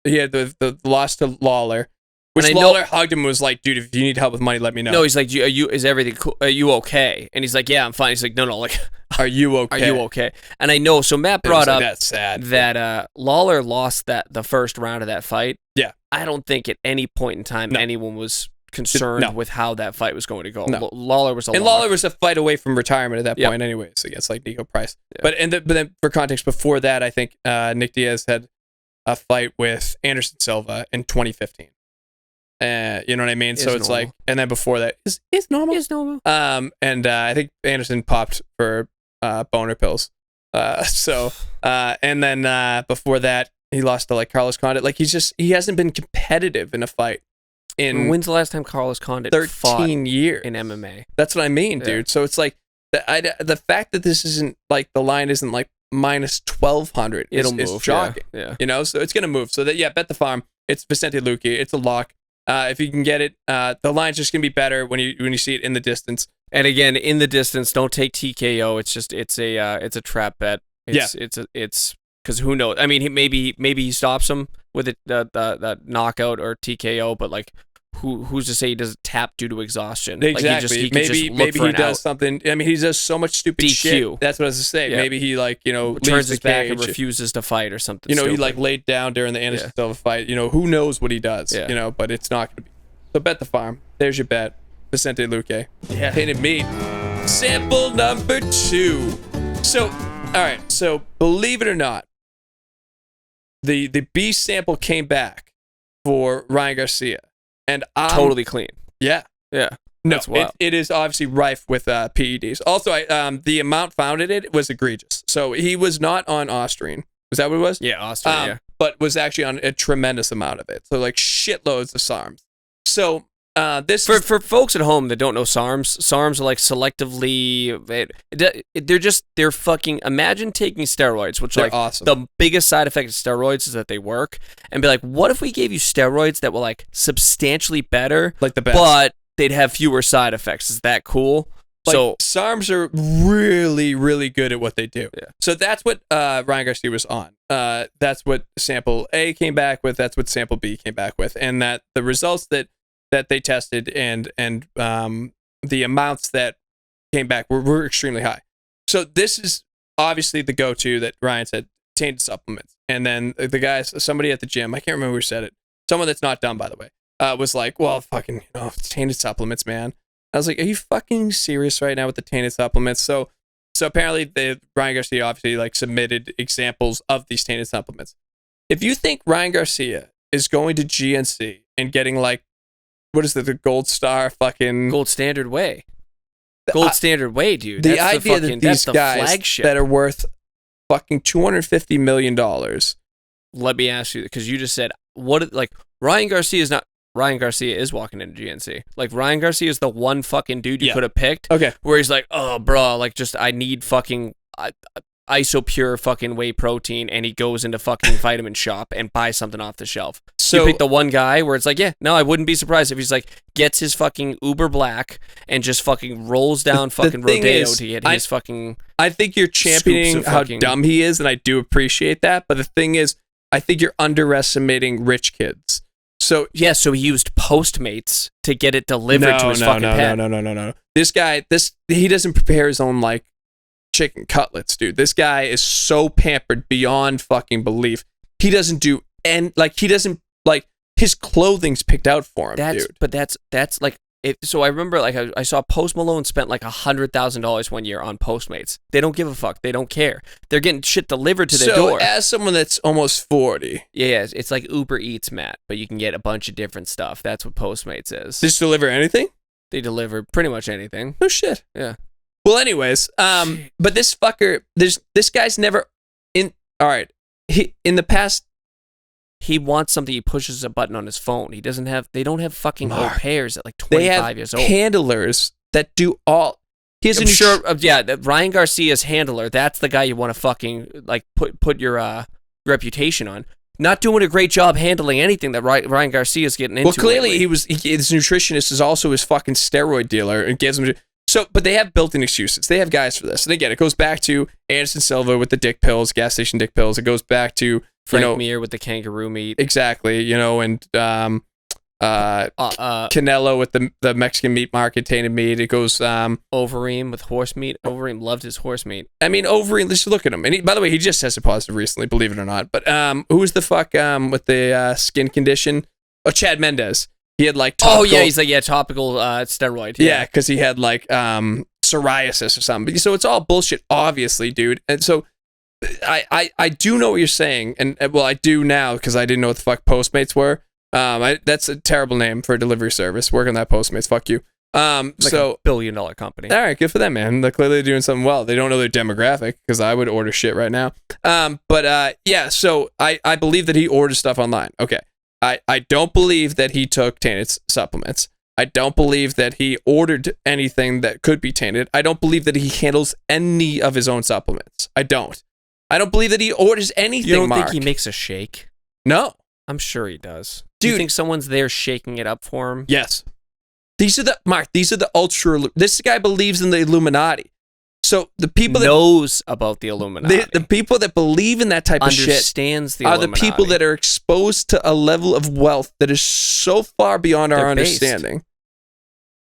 he had the loss to Lawler, which Lawler hugged him and was like, dude, if you need help with money, let me know. No, he's like, is everything cool? Are you okay? And he's like, yeah, I'm fine. He's like, no, like, are you okay? Are you okay? And I know. So Matt brought up that's sad. That Lawler lost the first round of that fight. Yeah, I don't think at any point in time anyone was concerned with how that fight was going to go. No. Lawler was Lawler was a fight away from retirement at that point, anyways, against like Nico Price. Yeah. But then for context, before that, I think Nick Diaz had a fight with Anderson Silva in 2015. You know what I mean? So it's normal. Like, and then before that, is normal. It's normal. And I think Anderson popped for boner pills. And then before that, he lost to like Carlos Condit. Like he hasn't been competitive in a fight. When's the last time Carlos Condit 13 years in MMA? That's what I mean, dude. So it's like the fact that this isn't like the line isn't like -1200 is shocking. Yeah. You know, so it's gonna move. So that bet the farm. It's Vicente Luque. It's a lock. If you can get it, the line's just gonna be better when you see it in the distance. And again, in the distance, don't take TKO. It's a trap bet. It's because who knows? I mean, maybe he stops him with that knockout or TKO, but like, who's to say he doesn't tap due to exhaustion? Exactly. Like maybe he does something. I mean, he does so much stupid DQ. shit. That's what I was to say. Yeah. Maybe he turns his back and refuses to fight or something. He stupid. laid down during the Anderson Silva fight. Who knows what he does? Yeah. But it's not going to be. So bet the farm. There's your bet. Vicente Luque. Yeah. Tainted meat. Sample number 2. So, all right. So, believe it or not, the B sample came back for Ryan Garcia, and I'm totally clean. Yeah. Yeah. No, That's wild. it is obviously rife with PEDs. Also, the amount found in it was egregious. So he was not on Ostrine. Was that what it was? Yeah, Ostrine. Yeah. But was actually on a tremendous amount of it. So like shitloads of SARMs. So this for folks at home that don't know SARMs are like selectively. They're fucking. Imagine taking steroids, which they're like awesome. The biggest side effect of steroids is that they work, and be like, what if we gave you steroids that were like substantially better, like the best, but they'd have fewer side effects? Is that cool? Like, so SARMs are really, really good at what they do. Yeah. So that's what Ryan Garcia was on. That's what sample A came back with. That's what sample B came back with, and that the results that they tested and the amounts that came back were extremely high. So this is obviously the go-to that Ryan said, tainted supplements. And then the guys, somebody at the gym, I can't remember who said it, someone that's not done, by the way, was like, well, fucking, it's tainted supplements, man. I was like, are you fucking serious right now with the tainted supplements? So apparently Ryan Garcia obviously like submitted examples of these tainted supplements. If you think Ryan Garcia is going to GNC and getting like, what is it, the Gold Star fucking... Gold Standard Way. Gold Standard Way, dude. The idea that these guys flagship that are worth fucking $250 million... Let me ask you, because you just said, Ryan Garcia is walking into GNC. Like, Ryan Garcia is the one fucking dude you could have picked. Okay. Where he's like, oh, bro, like, just, I need fucking... Isopure fucking whey protein, and he goes into fucking Vitamin Shop and buys something off the shelf. So you pick the one guy where it's like, I wouldn't be surprised if he's like gets his fucking Uber Black and just fucking rolls down fucking Rodeo to get his fucking. I think you're championing how dumb he is, and I do appreciate that. But the thing is, I think you're underestimating rich kids. So yeah, so he used Postmates to get it delivered to his fucking pet. No. This guy, he doesn't prepare his own like chicken cutlets, dude. This guy is so pampered beyond fucking belief. He doesn't do his clothing's picked out for him, dude. But that's like so I remember like I saw Post Malone spent like $100,000 one year on Postmates. They don't give a fuck. They don't care. They're getting shit delivered to their door. So as someone that's almost 40, yeah, it's like Uber Eats, Matt, but you can get a bunch of different stuff. That's what Postmates is. Just deliver anything? They deliver pretty much anything. No shit. Yeah. Well, anyways, but this fucker, this guy's never in the past. He wants something. He pushes a button on his phone. They don't have fucking au pairs at like 25 years old. They have handlers that do all. I'm sure. Ryan Garcia's handler. That's the guy you want to fucking like put your reputation on. Not doing a great job handling anything that Ryan Garcia's getting into. Well, clearly lately. his nutritionist is also his fucking steroid dealer and gives him. So, but they have built-in excuses. They have guys for this. And again, it goes back to Anderson Silva with the dick pills, gas station dick pills. It goes back to Frank Mir with the kangaroo meat. Exactly, and Canelo with the Mexican meat market tainted meat. It goes Overeem with horse meat. Overeem loved his horse meat. I mean, Overeem, let's look at him. And by the way, he just tested positive recently, believe it or not. But who's the fuck with the skin condition? Oh, Chad Mendez. He had like topical, he's like topical steroid. Yeah, because he had like psoriasis or something. So it's all bullshit, obviously, dude. And so I do know what you're saying, and well, I do now because I didn't know what the fuck Postmates were. That's a terrible name for a delivery service. Work on that, Postmates. Fuck you. Like a $1 billion company. All right, good for them, man. They're clearly doing something well. They don't know their demographic because I would order shit right now. So I believe that he orders stuff online. Okay. I don't believe that he took tainted supplements. I don't believe that he ordered anything that could be tainted. I don't believe that he handles any of his own supplements. I don't believe that he orders anything, You don't Mark. think he makes a shake? No. I'm sure he does. Dude, do you think someone's there shaking it up for him? Yes. These are the ultra. This guy believes in the Illuminati. So the people that knows about the Illuminati, the people that believe in that type of shit, understands the are Illuminati. the people that are exposed to a level of wealth that is so far beyond our understanding.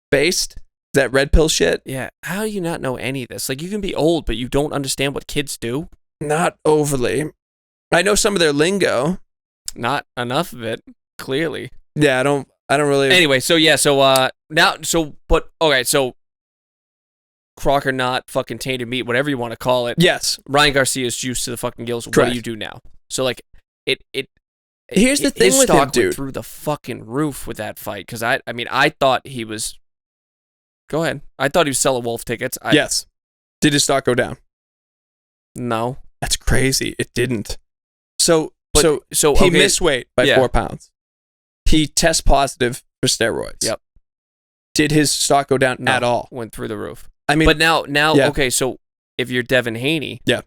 Based? That red pill shit? Yeah. How do you not know any of this? Like, you can be old, but you don't understand what kids do? Not overly. I know some of their lingo. Not enough of it, clearly. Yeah, I don't really. Anyway, so crock or not, fucking tainted meat, whatever you want to call it. Yes. Ryan Garcia's juice to the fucking gills. Correct. What do you do now? So, like, here's the thing his with stock him, dude. went through the fucking roof with that fight, because I thought he was. Go ahead. I thought he was selling wolf tickets. Yes. Did his stock go down? No. That's crazy. It didn't. So he missed weight by 4 pounds. He test positive for steroids. Yep. Did his stock go down at all? Went through the roof. I mean, but now, yeah. Okay, so if you're Devin Haney, yeah,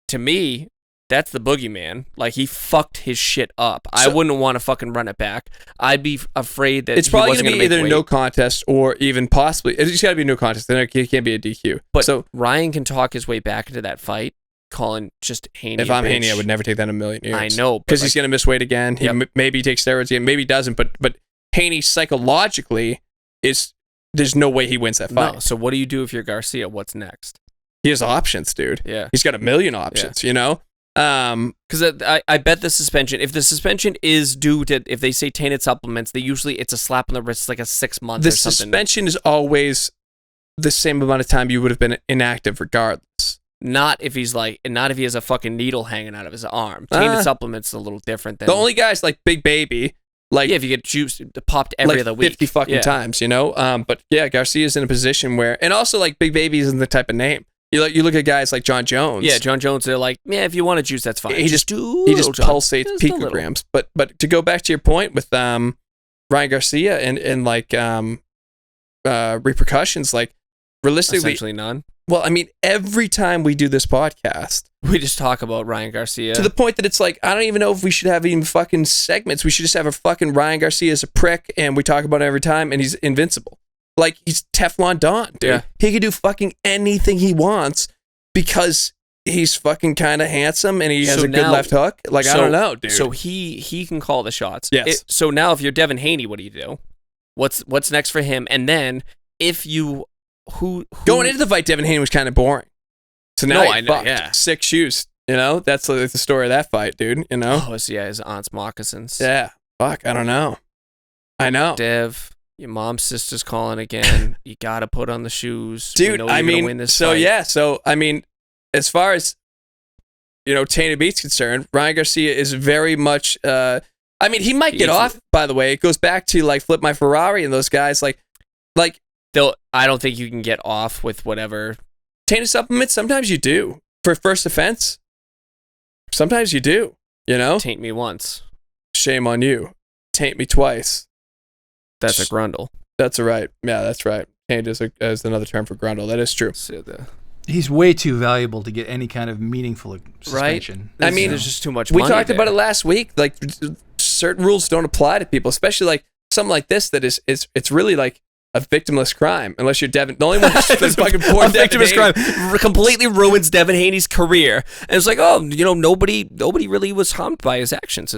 to me, that's the boogeyman. Like, he fucked his shit up. I wouldn't want to fucking run it back. I'd be afraid that it's probably going to be either no contest or even possibly. It's got to be no contest. Then it can't be a DQ. But so Ryan can talk his way back into that fight, calling just Haney. If I'm Haney, I would never take that in a million years. I know, because he's going to miss weight again. He maybe takes steroids again, maybe he doesn't. But Haney psychologically is. There's no way he wins that fight. No, so what do you do if you're Garcia? What's next? He has options, dude. Yeah. He's got a million options, you know? Because I bet the suspension, if the suspension is due to, if they say tainted supplements, it's a slap on the wrist, like a 6 month or something. The suspension is always the same amount of time you would have been inactive regardless. Not if he has a fucking needle hanging out of his arm. Tainted supplements is a little different than. The only guys like Big Baby. Like, yeah, if you get juiced, popped every other week. 50 fucking times, you know? But yeah, Garcia's in a position where, and also like Big Baby isn't the type of name. You look at guys like John Jones. Yeah, John Jones, they're like, yeah, if you want to juice, that's fine. He just pulsates picograms. But to go back to your point with Ryan Garcia and like repercussions, like realistically, essentially none. Well, I mean, every time we do this podcast, we just talk about Ryan Garcia. To the point that it's like, I don't even know if we should have even fucking segments. We should just have a fucking Ryan Garcia as a prick, and we talk about it every time, and he's invincible. Like, he's Teflon Don, dude. Yeah. He can do fucking anything he wants because he's fucking kind of handsome, and he has a good left hook. Like, I don't know, dude. So he can call the shots. Yes. So now if you're Devin Haney, what do you do? What's next for him? And then if you... Who going into the fight, Devin Haney was kind of boring. So now I know, fucked. Yeah. 6 shoes. You know, that's the story of that fight, dude. You know. Oh, so yeah, his aunt's moccasins. Yeah. Fuck. I don't know. I know. Dev, your mom's sister's calling again. You gotta put on the shoes, dude. I mean, win this fight. Yeah. So I mean, as far as tainted meat's concerned, Ryan Garcia is very much. I mean, he might get off. By the way, it goes back to like Flip My Ferrari and those guys. Like. I don't think you can get off with whatever. Tainted supplements, sometimes you do. For first offense, sometimes you do, you know? Taint me once. Shame on you. Taint me twice. That's a grundle. That's right. Yeah, that's right. Taint is another term for grundle. That is true. He's way too valuable to get any kind of meaningful suspension. Right? I mean, there's just too much money. We talked about it last week. Like, certain rules don't apply to people, especially like something like this that it's really like a victimless crime, unless you're Devin. The only one that's fucking poor a victimless crime completely ruins Devin Haney's career, and it's like, nobody really was harmed by his actions.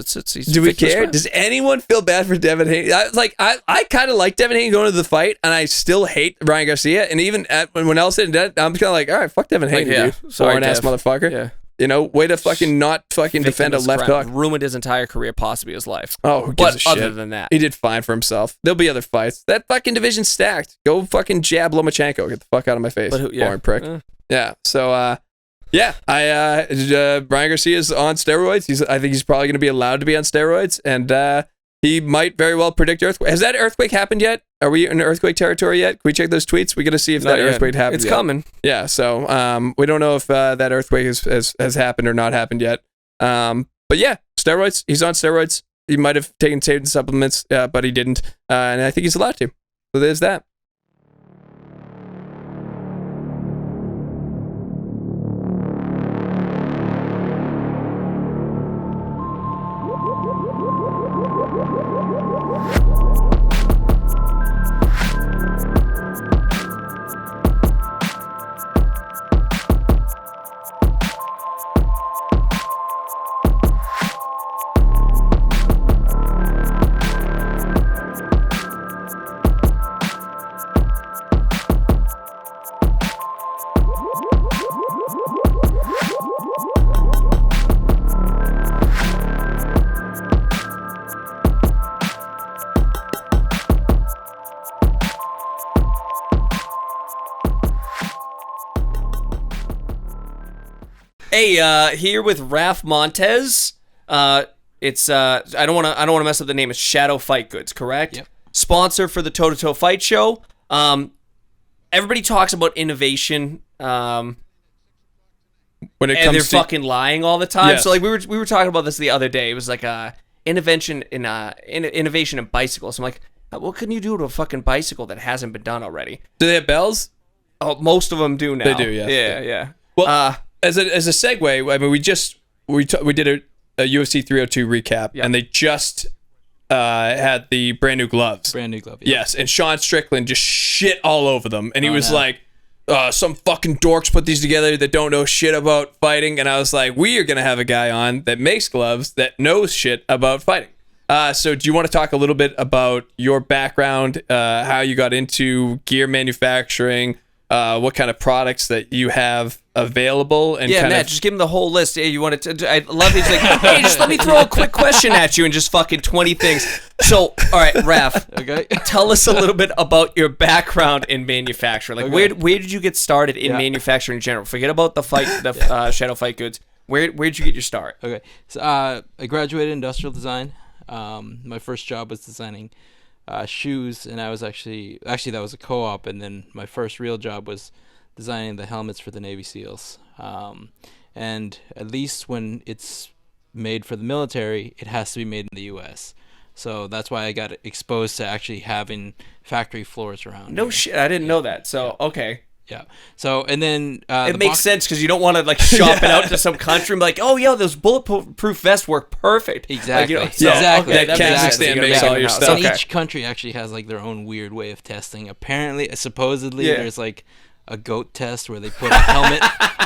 Do we care? Crime. Does anyone feel bad for Devin Haney? I kind of like Devin Haney going to the fight, and I still hate Ryan Garcia. And even when else said and done, I'm kind of like, all right, fuck Devin Haney, dude. Sorry, ass motherfucker. Yeah. You know, way to fucking not fucking defend a left hook. Ruined his entire career, possibly his life. Oh, who gives a shit? Other than that, he did fine for himself. There'll be other fights. That fucking division's stacked. Go fucking jab Lomachenko. Get the fuck out of my face. Boring prick. Yeah. So, Ryan Garcia's on steroids. I think he's probably going to be allowed to be on steroids, and he might very well predict earthquake. Has that earthquake happened yet? Are we in earthquake territory yet? Can we check those tweets? We got to see if that earthquake happened. It's coming. Yeah. So we don't know if that earthquake has happened or not happened yet. But yeah, steroids. He's on steroids. He might have taken tainted supplements, but he didn't. And I think he's allowed to. So there's that. Hey, here with Raf Montes. It's I don't want to mess up the name. It's Shadow Fight Goods, correct? Yep. Sponsor for the Toe to Toe Fight Show. Everybody talks about innovation. When it and comes they're to fucking lying all the time. Yes. So like we were talking about this the other day. It was like innovation in bicycles. I'm like, what can you do to a fucking bicycle that hasn't been done already? do they have bells? Oh, most of them do now. They do, yes. Yeah. Well, as a segue, I mean, we did a UFC 302 recap, and they just had the brand new gloves. Brand new glove. Yeah. Yes, and Sean Strickland just shit all over them, and he was no. like, some fucking dorks put these together that don't know shit about fighting, and I was like, we are gonna have a guy on that makes gloves that knows shit about fighting. So do you want to talk a little bit about your background, how you got into gear manufacturing, what kind of products that you have available, and Yeah, Matt, just give him the whole list. Hey, you want to? I love it. He's like, hey, just let me throw a quick question at you and just fucking 20 things. So, all right, Raf, Okay. tell us a little bit about your background in manufacturing. Like, Okay. where did you get started in manufacturing in general? Forget about the Shadow Fight Goods. Where'd you get your start? Okay. So I graduated industrial design. My first job was designing shoes, and I was actually that was a co-op, and then my first real job was designing the helmets for the Navy SEALs. And at least when it's made for the military, it has to be made in the U.S. So that's why I got exposed to actually having factory floors around. No here. shit, I didn't know that. So, okay. Yeah. So and then It makes sense because you don't want to like shop it out to some country and be like, oh yeah, those bulletproof vests work perfect. Exactly. Like, you know, Exactly. okay, That makes sense. Kazakhstan You makes gotta all make your it stuff. And Okay. each country actually has like their own weird way of testing. Apparently, supposedly, Yeah. there's like a goat test where they put a helmet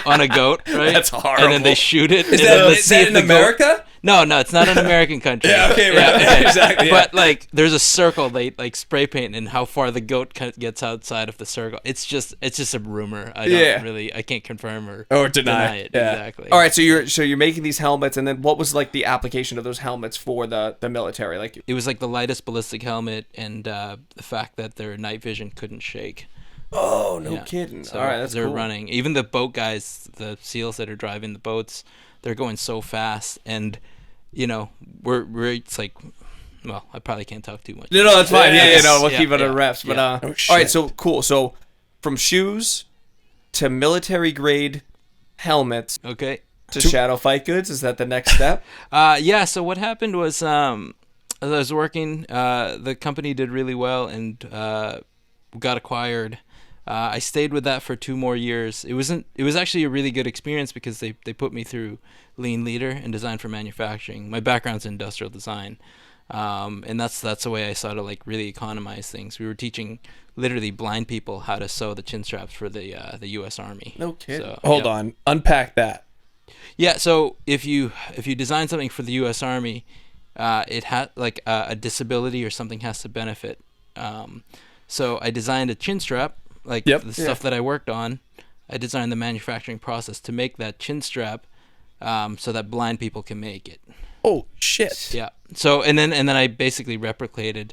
on a goat, right? That's And horrible. then they shoot it. Is and then that, let's is see that if in the goat- America? No, it's not an American country. Yeah, okay, right. Exactly, yeah. But like, there's a circle they like spray paint, and how far the goat gets outside of the circle. It's just a rumor. I can't confirm or deny it. Yeah. Exactly. All right, so you're making these helmets, and then what was like the application of those helmets for the military? Like, It was like the lightest ballistic helmet, and the fact that their night vision couldn't shake. oh no Yeah. kidding! So All right, that's they're cool. running. Even the boat guys, the SEALs that are driving the boats, they're going so fast, and we're it's like, well, I probably can't talk too much. No, that's fine. Yes. We'll Yeah, keep it yeah, on reps. But yeah. Oh, all right, shit. so cool. So from shoes to military grade helmets Okay. to Shadow Fight Goods, is that the next step? Yeah. So what happened was, as I was working, the company did really well and got acquired. I stayed with that for 2 more years. It was actually a really good experience because they put me through Lean Leader and Design for Manufacturing. My background's in industrial design, and that's the way I saw to like really economize things. We were teaching literally blind people how to sew the chin straps for the U.S. Army. No kidding. So, Hold yeah. on, unpack that. Yeah, so if you design something for the U.S. Army, it had like a disability or something has to benefit. So I designed a chin strap, like the stuff that I worked on. I designed the manufacturing process to make that chin strap, so that blind people can make it. Oh shit. Yeah. So and then I basically replicated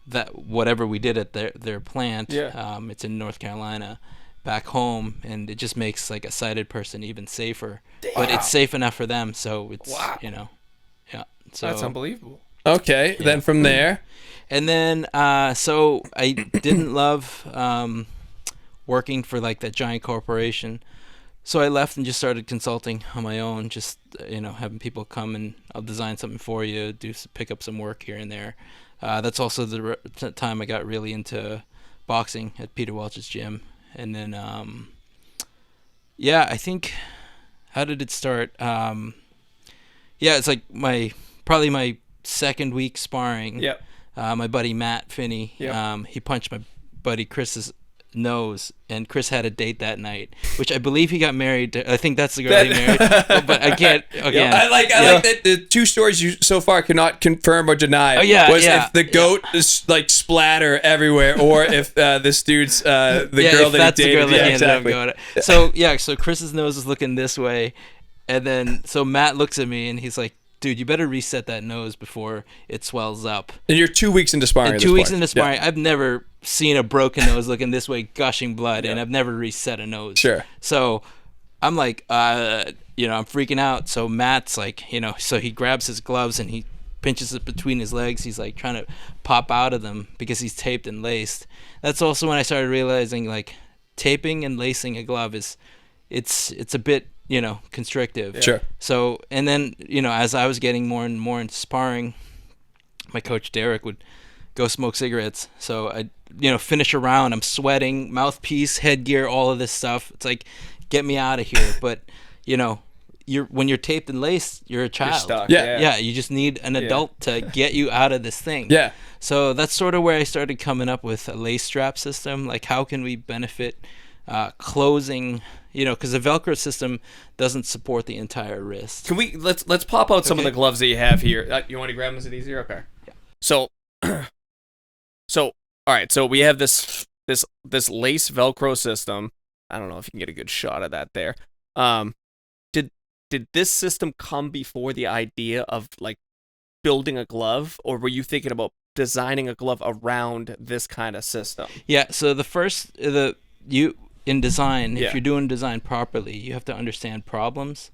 that whatever we did at their plant. Yeah. It's in North Carolina. Back home, and it just makes like a sighted person even safer. But it's safe enough for them, so it's yeah. So That's unbelievable. Okay, then from there, and then so I didn't love working for like that giant corporation, so I left and just started consulting on my own. Just having people come and I'll design something for you, pick up some work here and there. That's also the time I got really into boxing at Peter Welch's gym. And then, I think, how did it start? It's like probably my second week sparring. Yep. My buddy Matt Finney, Yep. he punched my buddy Chris's nose, and Chris had a date that night, which I believe he got married to. I think that's the girl he married, but I can't. Again, I like that the 2 stories you so far cannot confirm or deny. If the goat is like splatter everywhere, or if this dude's the girl that he dated. He ended up going. So Chris's nose is looking this way, and then so Matt looks at me and he's like, dude, you better reset that nose before it swells up. And you're 2 weeks into sparring. And 2 weeks into sparring, I've never seen a broken nose looking this way, gushing blood, and I've never reset a nose. Sure. So I'm like, I'm freaking out. So Matt's like, so he grabs his gloves and he pinches it between his legs. He's like trying to pop out of them because he's taped and laced. That's also when I started realizing like taping and lacing a glove it's a bit, constrictive. Sure. So, and then, as I was getting more and more into sparring, my coach Derek would go smoke cigarettes. So I, finish a round, I'm sweating, mouthpiece, headgear, all of this stuff. It's like, get me out of here. But, when you're taped and laced, you're a child. You're stuck. Yeah. You just need an adult to get you out of this thing. Yeah. So that's sort of where I started coming up with a lace strap system. Like, how can we benefit closing, because the Velcro system doesn't support the entire wrist. Can we let's pop out some of the gloves that you have here? You want to grab them? Is it easier? Okay. Yeah. So all right. So we have this lace Velcro system. I don't know if you can get a good shot of that there. Did this system come before the idea of like building a glove, or were you thinking about designing a glove around this kind of system? Yeah. So in design, if you're doing design properly, you have to understand problems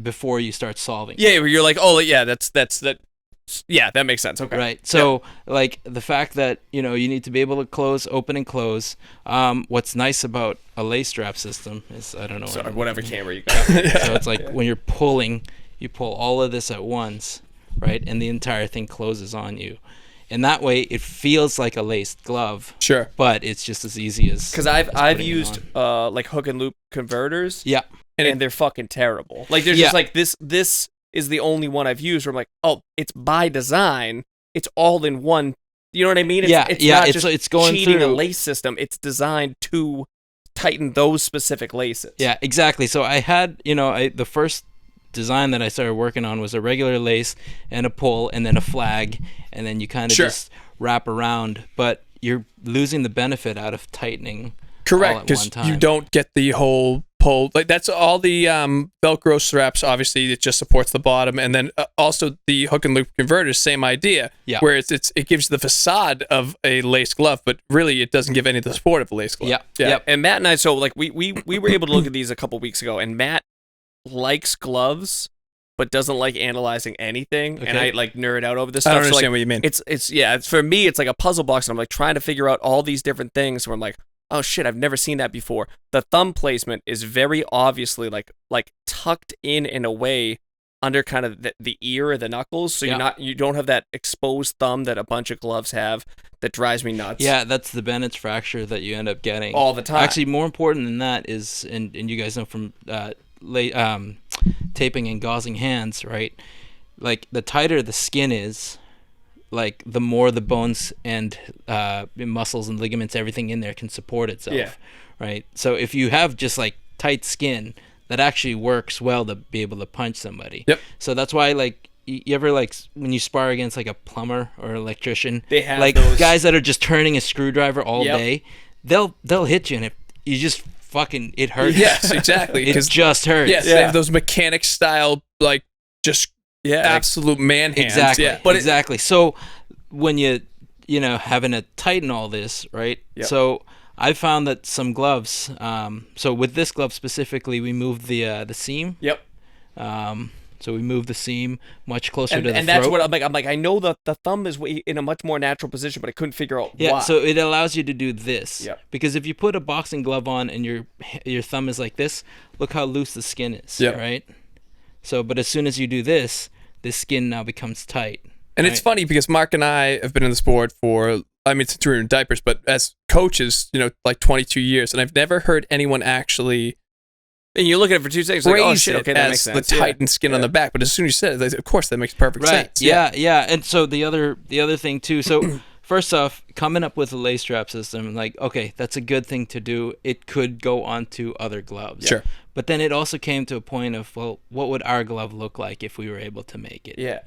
before you start solving. Yeah, where you're like, oh yeah, that. Yeah, that makes sense. Okay. Right. So, like the fact that you need to be able to open and close. What's nice about a lace strap system is I don't know. Sorry, whatever camera you got. So it's like when you're pulling, you pull all of this at once, right, and the entire thing closes on you. And that way, it feels like a laced glove. Sure. But it's just as easy as because I've used like hook and loop converters. Yeah. And they're fucking terrible. Like they're just like this is the only one I've used where I'm like, oh, it's by design. It's all in one. You know what I mean? It's not just it's going cheating through a lace system. It's designed to tighten those specific laces. Yeah, exactly. So I had, the first design that I started working on was a regular lace and a pull and then a flag, and then you kind of just wrap around, but you're losing the benefit out of tightening. Correct, because you don't get the whole pull. Like that's all the Velcro straps. Obviously, it just supports the bottom, and then also the hook and loop converters. Same idea. Yeah. Where it gives the facade of a lace glove, but really it doesn't give any of the support of a lace glove. Yeah. Yeah. Yep. And Matt and I, so like we were able to look at these a couple weeks ago, and Matt likes gloves but doesn't like analyzing anything, and I like nerd out over this stuff. I don't understand so, like, what you mean. It's for me, it's like a puzzle box, and I'm like trying to figure out all these different things where I'm like, oh shit, I've never seen that before. The thumb placement is very obviously like tucked in a way under kind of the ear or the knuckles, so you don't have that exposed thumb that a bunch of gloves have. That drives me nuts. Yeah, that's the Bennett's fracture that you end up getting all the time. Actually, more important than that is, and you guys know from taping and gauzing hands, right? Like the tighter the skin is, like the more the bones and muscles and ligaments, everything in there can support itself, right? So if you have just like tight skin, that actually works well to be able to punch somebody. Yep. So that's why like you ever like when you spar against like a plumber or electrician, they have like those guys that are just turning a screwdriver all day, they'll hit you and you just fucking it hurts. Yes, exactly. It just hurts. Yes, they have those mechanic style like just absolute man hands. Exactly. Yeah. But exactly. So when you having to tighten all this, right? Yep. So I found that some gloves. So with this glove specifically, we moved the seam. Yep. So we moved the seam much closer to the throat. And that's what I'm like. I know that the thumb is in a much more natural position, but I couldn't figure out why. So it allows you to do this. Yep. Because if you put a boxing glove on and your thumb is like this, look how loose the skin is. Yep. Right. So, but as soon as you do this, the skin now becomes tight. And it's funny because Mark and I have been in the sport for, since we were in diapers, but as coaches, like 22 years, and I've never heard anyone actually. And you look at it for 2 seconds, like, oh shit, okay, that makes sense. The tightened skin on the back, but as soon as you said it, of course, that makes perfect sense. Yeah. And so the other thing too. So first off, coming up with a lace strap system, like, okay, that's a good thing to do. It could go onto other gloves. Sure. But then it also came to a point of, well, what would our glove look like if we were able to make it? Yeah.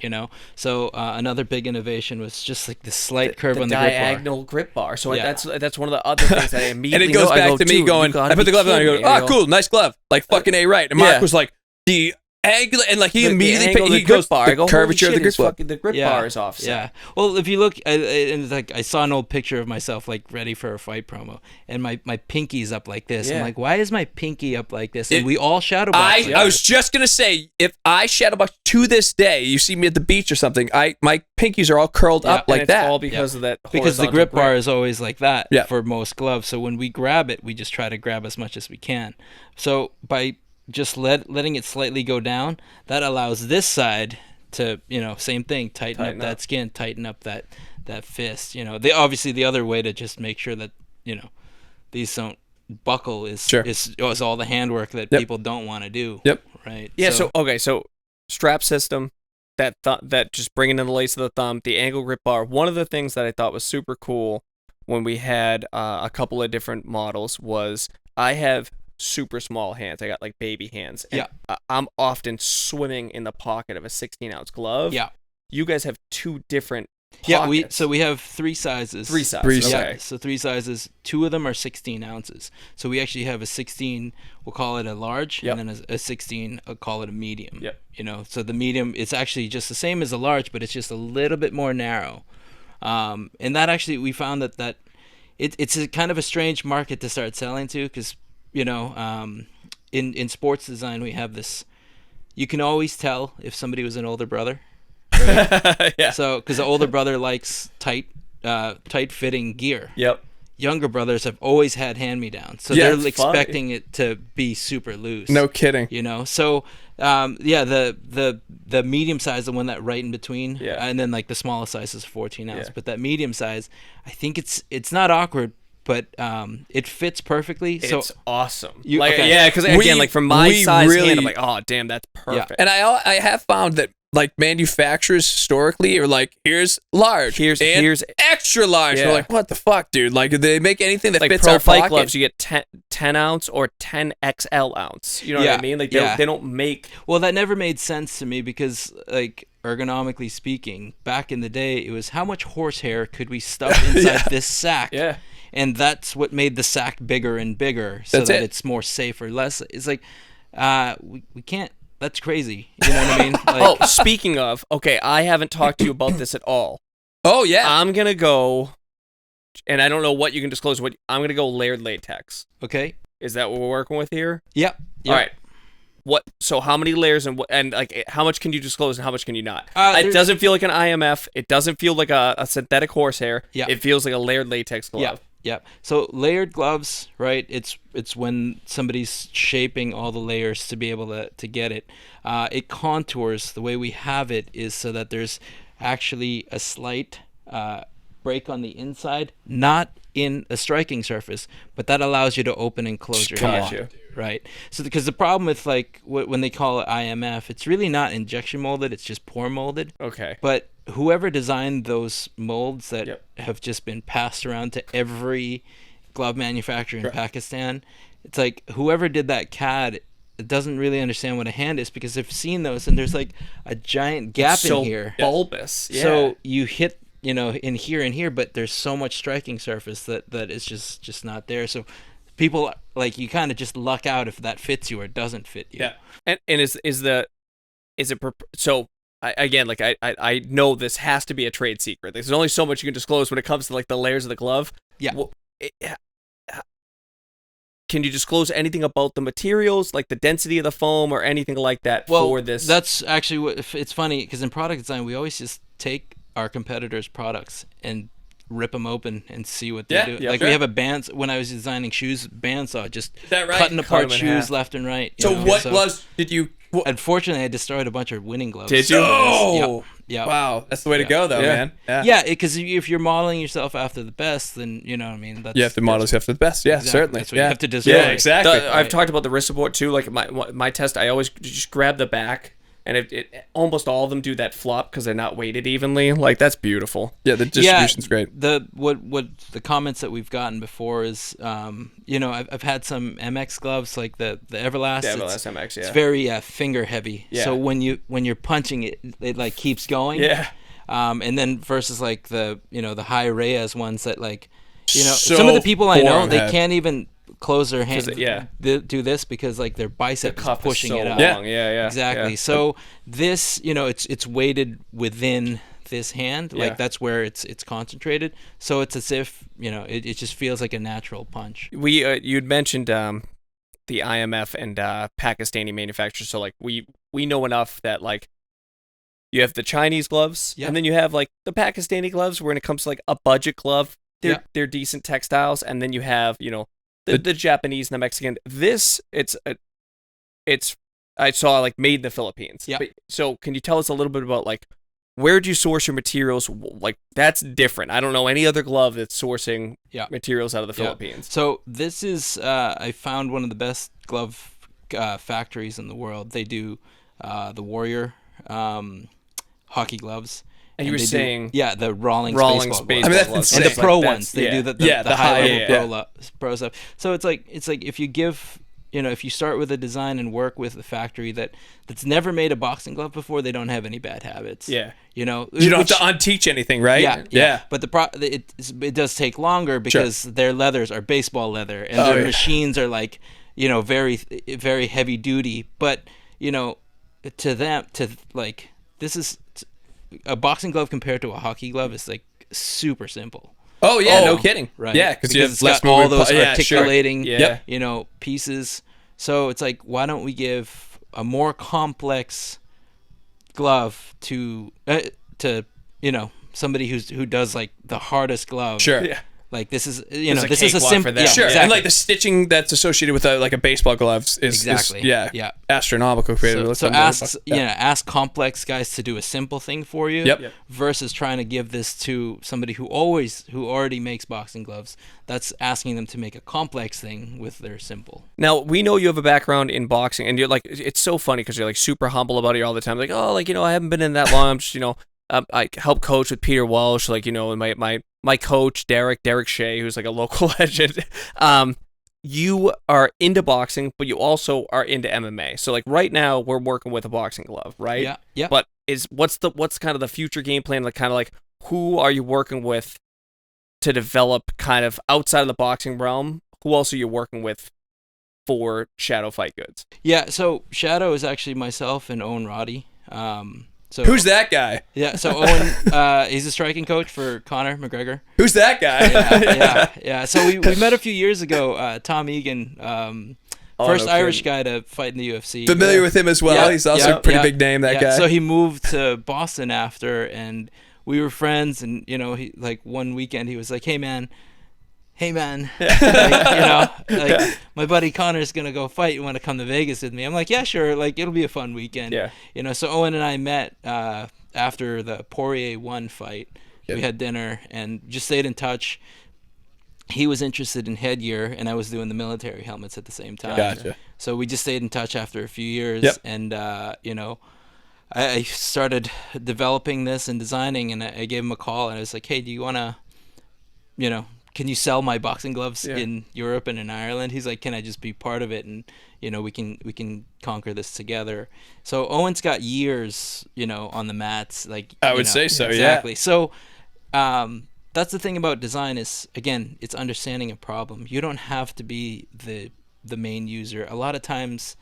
So another big innovation was just like the slight curve on the grip bar. Diagonal grip bar. So that's one of the other things that I immediately and it goes back to me going, I put the glove on and I go, cool, nice glove. Like fucking A right. And Mark was like, the angular, and like he The immediately angle of the he goes grip bar. I go, the curvature of the grip bar. The grip bar is offset. Yeah. Well, if you look, and like I saw an old picture of myself like ready for a fight promo, and my pinky's up like this. I'm like, why is my pinky up like this? And we all shadow box. I was just gonna say, if I shadow box to this day, you see me at the beach or something, my pinkies are all curled up like it's that. all because of that. Because the grip bar is always like that Yeah. for most gloves. So when we grab it, we just try to grab as much as we can. So by just letting it slightly go down, that allows this side to, same thing, tighten up that skin, tighten up that fist. Obviously the other way to just make sure that, these don't buckle is all the handwork that people don't want to do. Yep. Right. Yeah. So strap system, that just bringing in the lace of the thumb, the angle grip bar. One of the things that I thought was super cool when we had a couple of different models was I have super small hands. I got like baby hands. And I'm often swimming in the pocket of a 16-ounce glove. Yeah. You guys have two different pockets. Yeah, we have three sizes. Three sizes. Okay. Yeah, so 3 sizes. 2 of them are 16 ounces. So we actually have a 16, we'll call it a large, and then a 16, I'll call it a medium. Yep. So the medium, it's actually just the same as a large, but it's just a little bit more narrow. And that actually, we found that it's a kind of a strange market to start selling to, because in sports design we have this. You can always tell if somebody was an older brother, right? Yeah. So because the older brother likes tight fitting gear. Yep. Younger brothers have always had hand-me-downs, so Yeah, they're expecting it to be super loose. No kidding. So the medium size, the one that right in between, and then like the smallest size is 14 ounce. But that medium size, I think it's not awkward, but it fits perfectly. It's awesome. Okay. Because again, like from my size really, hand, I'm like, oh damn, that's perfect. And I have found that like manufacturers historically are like, here's large, here's extra large. Yeah. They're like, what the fuck, dude? Like, they make anything that like fits pro our fight pocket. gloves, you get 10 ounce or 10 XL ounce. You know what I mean? Like they don't make. Well, that never made sense to me because like ergonomically speaking, back in the day, it was how much horsehair could we stuff inside this sack? Yeah. And that's what made the sack bigger and bigger, so that it's more safe or less. It's like, we can't. That's crazy. You know what I mean? Like, Speaking of, okay, I haven't talked to you about this at all. Oh yeah. I'm gonna go, and I don't know what you can disclose. I'm gonna go layered latex. Okay. Is that what we're working with here? Yep. All right. So how many layers and like how much can you disclose and how much can you not? It doesn't feel like an IMF. It doesn't feel like a synthetic horsehair. Yeah. It feels like a layered latex glove. Yeah. So layered gloves, right? It's when somebody's shaping all the layers to be able to get it. It contours. The way we have it is so that there's actually a slight break on the inside, not in a striking surface, but that allows you to open and close your hand. Right. So because the problem with like when they call it IMF, it's really not injection molded, it's just pour molded. Okay. But whoever designed those molds that have just been passed around to every glove manufacturer in Pakistan, it's like whoever did that CAD doesn't really understand what a hand is, because they've seen those and there's like a giant gap in here. Bulbous. Yeah. So you hit in here, but there's so much striking surface that is just not there. So people, like, you kind of just luck out if that fits you or doesn't fit you. Yeah. And I know this has to be a trade secret. There's only so much you can disclose when it comes to like the layers of the glove. Yeah. Can you disclose anything about the materials, like the density of the foam or anything like that for this? That's actually what it's funny, because in product design we always just take our competitors' products and rip them open and see what they do. We have a band. When I was designing shoes, bandsaw, just cutting apart shoes left and right. Did you? Unfortunately, I destroyed a bunch of winning gloves. Did you? Oh, yeah. Wow, that's the way to go, though, man. Yeah, because if you're modeling yourself after the best, then you know what I mean. You have to model yourself after the best. Yeah, exactly. certainly. That's what you have to destroy. Yeah, exactly. I've talked about the wrist support too. Like my test, I always just grab the back. And it almost all of them do that flop because they're not weighted evenly. Like, that's beautiful. Yeah, the distribution's great. What the comments that we've gotten before is, I've had some MX gloves, like the Everlast. The Everlast MX, yeah. It's very finger heavy. Yeah. So when you're punching it, it like keeps going. Yeah. And then versus like the high Reyes ones that like, So some of the people I know, they forehead. can't even close their hand, do this because like their bicep is pushing it up. Yeah, exactly. So this, it's weighted within this hand, like that's where it's concentrated. So it's as if it just feels like a natural punch. You'd mentioned the IMF and Pakistani manufacturers, so like we know enough that like you have the Chinese gloves, and then you have like the Pakistani gloves. When it comes to like a budget glove, they're decent textiles, and then you have the Japanese and the Mexican. This I saw like made in the Philippines. Yeah. So can you tell us a little bit about like where do you source your materials? Like that's different. I don't know any other glove that's sourcing materials out of the Philippines. So this is I found one of the best glove factories in the world. They do the Warrior hockey gloves. And you were saying the Rawlings baseball gloves. I mean, that's insane. And the pro ones. They do the high level pro stuff. So it's like if you give if you start with a design and work with a factory that's never made a boxing glove before, they don't have any bad habits. Yeah. You don't have to unteach anything, right? Yeah. But it does take longer because their leathers are baseball leather and their machines are like, very, very heavy duty. But, to them, this is a boxing glove compared to a hockey glove is like super simple. Oh yeah, no kidding. Right. Yeah, because it's got all those articulating, pieces. So it's like, why don't we give a more complex glove to somebody who does like the hardest glove? Sure. Yeah. Like this is this is a simple sure, exactly. And like the stitching that's associated with like a baseball gloves is astronomical creative. So ask complex guys to do a simple thing for you versus trying to give this to somebody who already makes boxing gloves. That's asking them to make a complex thing with their simple. Now we know you have a background in boxing, and you're like, it's so funny because you're like super humble about it all the time. Like, oh, like I haven't been in that long. I'm just I help coach with Peter Walsh, like and my coach Derek Shea, who's like a local legend. You are into boxing, but you also are into MMA. So like right now we're working with a boxing glove, right? Yeah. Yeah. But what's kind of the future game plan? Like kind of like who are you working with to develop kind of outside of the boxing realm? Who else are you working with for Shadow Fight Goods? Yeah. So Shadow is actually myself and Owen Roddy. So who's that guy? Yeah, so Owen, he's a striking coach for Conor McGregor. Who's that guy? Yeah. So we met a few years ago. Tom Egan, first Irish guy to fight in the UFC. Familiar with him as well. Yeah, he's also a pretty big name. That guy. So he moved to Boston after, and we were friends. And he like one weekend he was like, "Hey man." Like, my buddy Connor's gonna go fight. You want to come to Vegas with me? I'm like, yeah, sure. Like, it'll be a fun weekend. Yeah. So Owen and I met after the Poirier 1 fight. Yep. We had dinner and just stayed in touch. He was interested in headgear, and I was doing the military helmets at the same time. Gotcha. So we just stayed in touch after a few years, and I started developing this and designing, and I gave him a call, and I was like, hey, do you want to, can you sell my boxing gloves in Europe and in Ireland? He's like, can I just be part of it? And, we can conquer this together. So Owen's got years, on the mats. Like I would say so, exactly. So that's the thing about design is, again, it's understanding a problem. You don't have to be the main user. A lot of times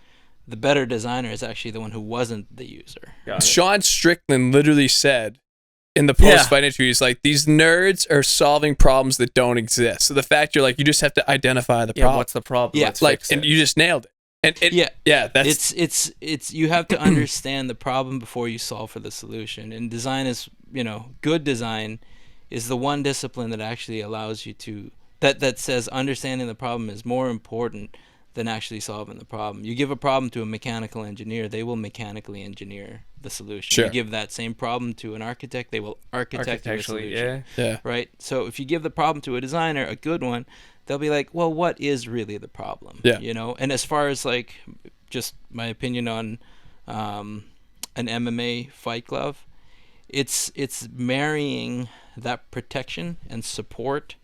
the better designer is actually the one who wasn't the user. Sean Strickland literally said, in the post-fight interview, he's like, these nerds are solving problems that don't exist. So the fact you're like, you just have to identify the problem. What's the problem? Yeah, and you just nailed it. And that's it's you have to understand the problem before you solve for the solution. And design is, good design is the one discipline that actually allows you to that says understanding the problem is more important than actually solving the problem. You give a problem to a mechanical engineer, they will mechanically engineer the solution. Sure. You give that same problem to an architect, they will architect a solution. Yeah. Right? So if you give the problem to a designer, a good one, they'll be like, well, what is really the problem? Yeah. And as far as like just my opinion on an MMA fight glove, it's marrying that protection and support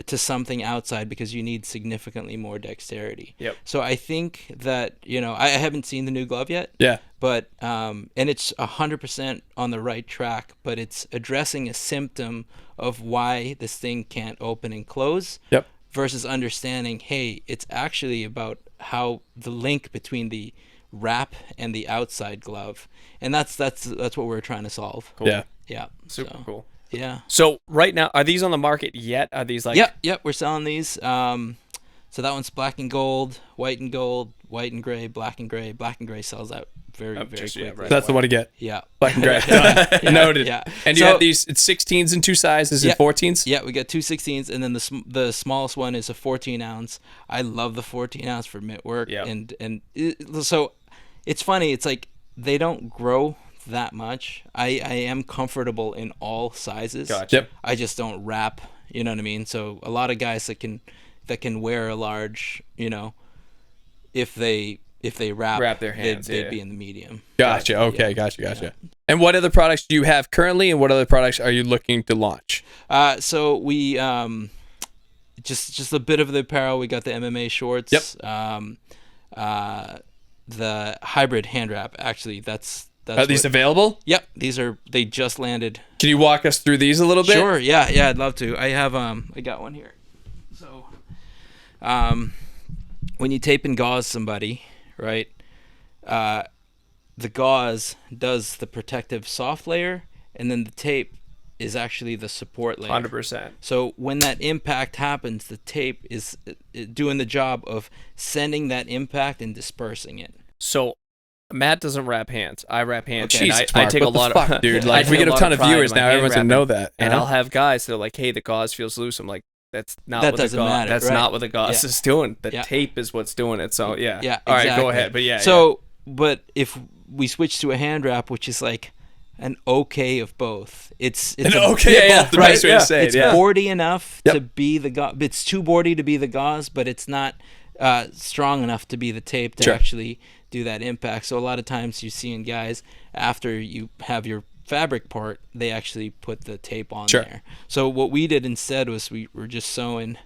to something outside because you need significantly more dexterity. Yep. So I think that, I haven't seen the new glove yet. Yeah. But, and it's 100% on the right track, but it's addressing a symptom of why this thing can't open and close. Yep. versus understanding, hey, it's actually about how the link between the wrap and the outside glove, and that's what we're trying to solve. Cool. Yeah, super cool. Yeah. So right now, are these on the market yet? Are these like? Yep. We're selling these. So that one's black and gold, white and gold, white and gray, black and gray. Black and gray sells out very quickly. Right. That's the one to get. Yeah. Black and gray. Noted. Yeah. And you have these, it's 16s in two sizes and 14s? Yeah, we got two 16s, and then the smallest one is a 14 ounce. I love the 14 ounce for mitt work. Yep. So it's funny. It's like they don't grow that much. I am comfortable in all sizes. Gotcha. Yep. I just don't wrap. You know what I mean? So a lot of guys that can wear a large, if they wrap their hands, they'd be in the medium. Gotcha. Okay. Gotcha. Yeah. And what other products do you have currently, and what other products are you looking to launch? So we just a bit of the apparel. We got the MMA shorts. Yep. The hybrid hand wrap. Actually, that's are these available? Yep. They just landed. Can you walk us through these a little bit? Sure. Yeah. I'd love to. I have I got one here. So, when you tape and gauze somebody, right? The gauze does the protective soft layer, and then the tape is actually the support layer. 100%. So when that impact happens, the tape is doing the job of sending that impact and dispersing it. So Matt doesn't wrap hands. I wrap hands. Okay. Jesus, I take what a lot the fuck, of dude. Like, we get a ton of viewers now. Everyone's gonna know that. And I'll have guys that are like, "Hey, the gauze feels loose." I'm like, "That's not what the gauze. Matter, that's right? not what the gauze is doing. The Yeah. tape is what's doing it." So yeah. Yeah. All right, exactly. go ahead. But yeah. So, but if we switch to a hand wrap, which is like an okay of both, it's an okay. Yeah, the best way to say it. It's boardy enough to be the gauze. It's too boardy to be the gauze, but it's not strong enough to be the tape to actually do that impact. So a lot of times you see in guys, after you have your fabric part, they actually put the tape on there. So what we did instead was we were just sewing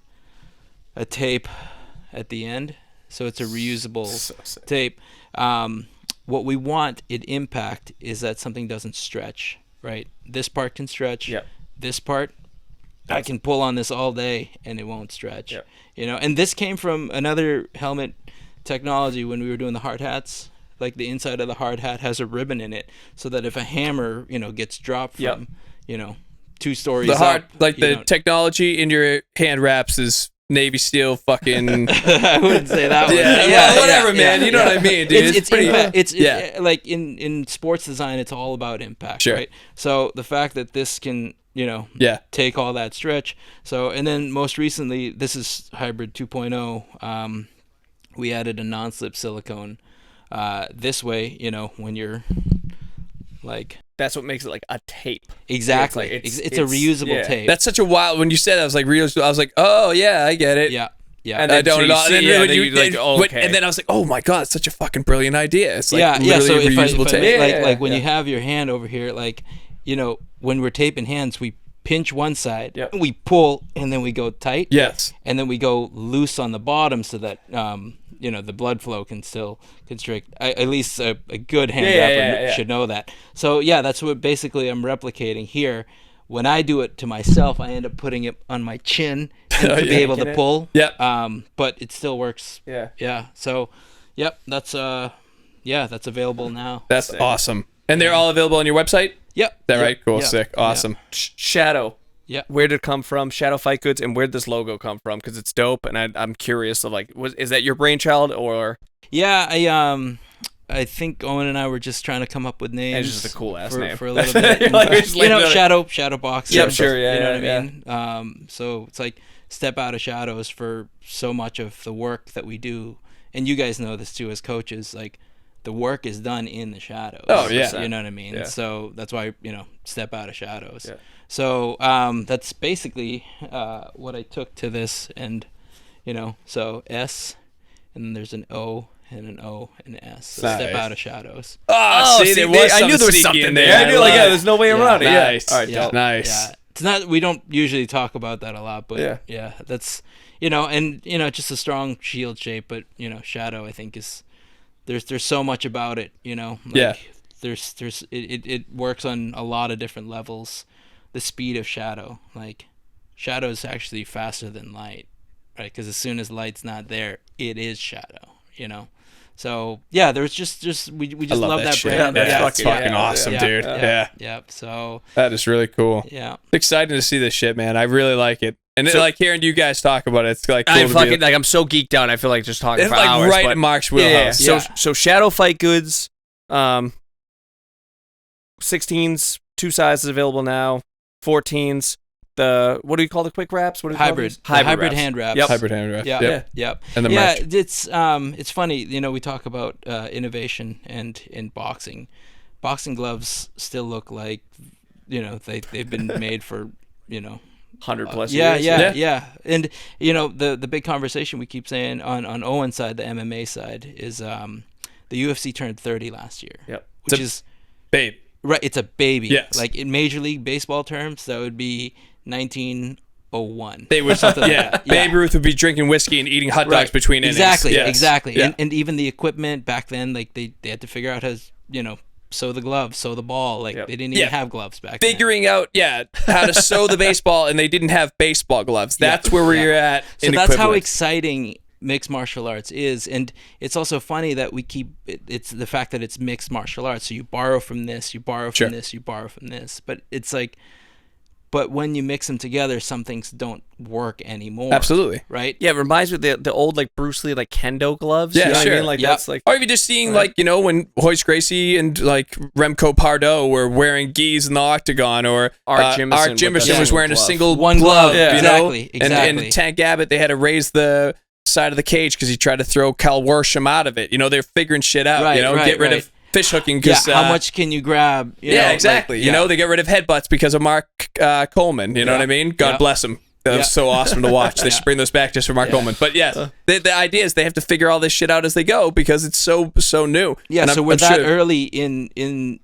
a tape at the end, so it's a reusable tape. What we want in impact is that something doesn't stretch, right? This part can stretch. Yep. This part, I can pull on this all day and it won't stretch. Yep. And this came from another helmet technology when we were doing the hard hats. Like the inside of the hard hat has a ribbon in it, so that if a hammer, gets dropped from, 2 stories up, the technology in your hand wraps is Navy SEAL fucking. I wouldn't say that one. Whatever, man. You know what I mean, dude. It's like in sports design, it's all about impact, right? So the fact that this can, take all that stretch. So, and then most recently, this is Hybrid 2.0. We added a non-slip silicone. This way, when you're like. That's what makes it like a tape. Exactly. It's a reusable tape. That's such a wild. When you said that, I was like, reusable. I was like, oh yeah, I get it. Yeah. And I don't know. And then I was like, oh my god, it's such a fucking brilliant idea. It's like literally a reusable tape. When you have your hand over here, when we're taping hands, we pinch one side, we pull, and then we go tight. Yes. And then we go loose on the bottom so that the blood flow can still constrict. At least a good hand wrapper should know that. So that's what basically I'm replicating here. When I do it to myself, I end up putting it on my chin to be able to pull. But it still works. Yeah. So, that's that's available now. That's awesome. And they're all available on your website? Yep. Is that right? Cool. Sick. Awesome. Shadow. Yeah. Where did it come from? Shadow Fight Goods, and where did this logo come from? Because it's dope, and I'm curious of is that your brainchild or? Yeah, I think Owen and I were just trying to come up with names. It's just a cool ass name for a little bit. Shadow box. Yeah, sure. Yeah, you know what I mean. So it's like step out of shadows for so much of the work that we do, and you guys know this too as coaches. Like the work is done in the shadows. Oh yeah. You know what I mean. Yeah. So that's why step out of shadows. Yeah. So that's basically what I took to this, and so S, and then there's an O and an O and an S. So step out of shadows. Oh, see, there was I knew there was something in there. I knew there's no way around it. Nice. All right, nice. Yeah. It's not. We don't usually talk about that a lot, but that's and just a strong shield shape, but shadow I think is there's so much about it. There's it works on a lot of different levels. The speed of shadow, shadow is actually faster than light, right? Because as soon as light's not there, it is shadow, you know. So yeah, there's just we just love that shit. brand. Yeah, it's fucking awesome, dude. Yeah. So that is really cool. Yeah, it's exciting to see this shit, man. I really like it, and like hearing you guys talk about it, it's like cool I'm fucking like I'm so geeked out. I feel like just talking it's for like hours. Right in Mark's wheelhouse. So Shadow Fight Goods, 16s, 2 sizes available now, 14s. The what do you call the quick wraps? What do you hybrid hand wraps. Yep. Hybrid hand wraps. Yep. And the merch. It's funny. You know, we talk about innovation and in boxing. Boxing gloves still look like, you know, they've been made for, you know, 100+ years. Yeah. And you know, the big conversation we keep saying on Owen's side, the MMA side, is the UFC turned 30 last year. Yep. Which is babe. Right. It's a baby. Yes. Like in Major League Baseball terms, that would be 1901. They would something. Babe Ruth would be drinking whiskey and eating hot dogs between innings. Exactly. Yeah. And even the equipment back then, like they had to figure out how to, you know, sew the glove, sew the ball. Like they didn't even have gloves back then. Figuring out, how to sew the baseball, and they didn't have baseball gloves. That's where we're at. So that's how exciting mixed martial arts is. And it's also funny that we keep it's the fact that it's mixed martial arts. So you borrow from this, you borrow from this, you borrow from this. But it's like, but when you mix them together, some things don't work anymore. Absolutely. Right? Yeah, it reminds me of the old like Bruce Lee like kendo gloves. Yeah, you know sure. what I mean? Like that's like, or even just seeing like, you know, when Hoist Gracie and like Remco Pardo were wearing gis in the octagon, or Art Jimmerson was wearing a single one glove. You know? Exactly. And Tank Abbott, they had to raise the side of the cage because he tried to throw Cal Worsham out of it. You know, they're figuring shit out. You know, get rid of fish hooking. How much can you grab? You know, exactly. You know, they get rid of headbutts because of Mark Coleman. You know what I mean? God bless him. That was so awesome to watch. They should bring those back just for Mark Coleman. But yes, the idea is they have to figure all this shit out as they go because it's so new. Yeah, and so we're that early in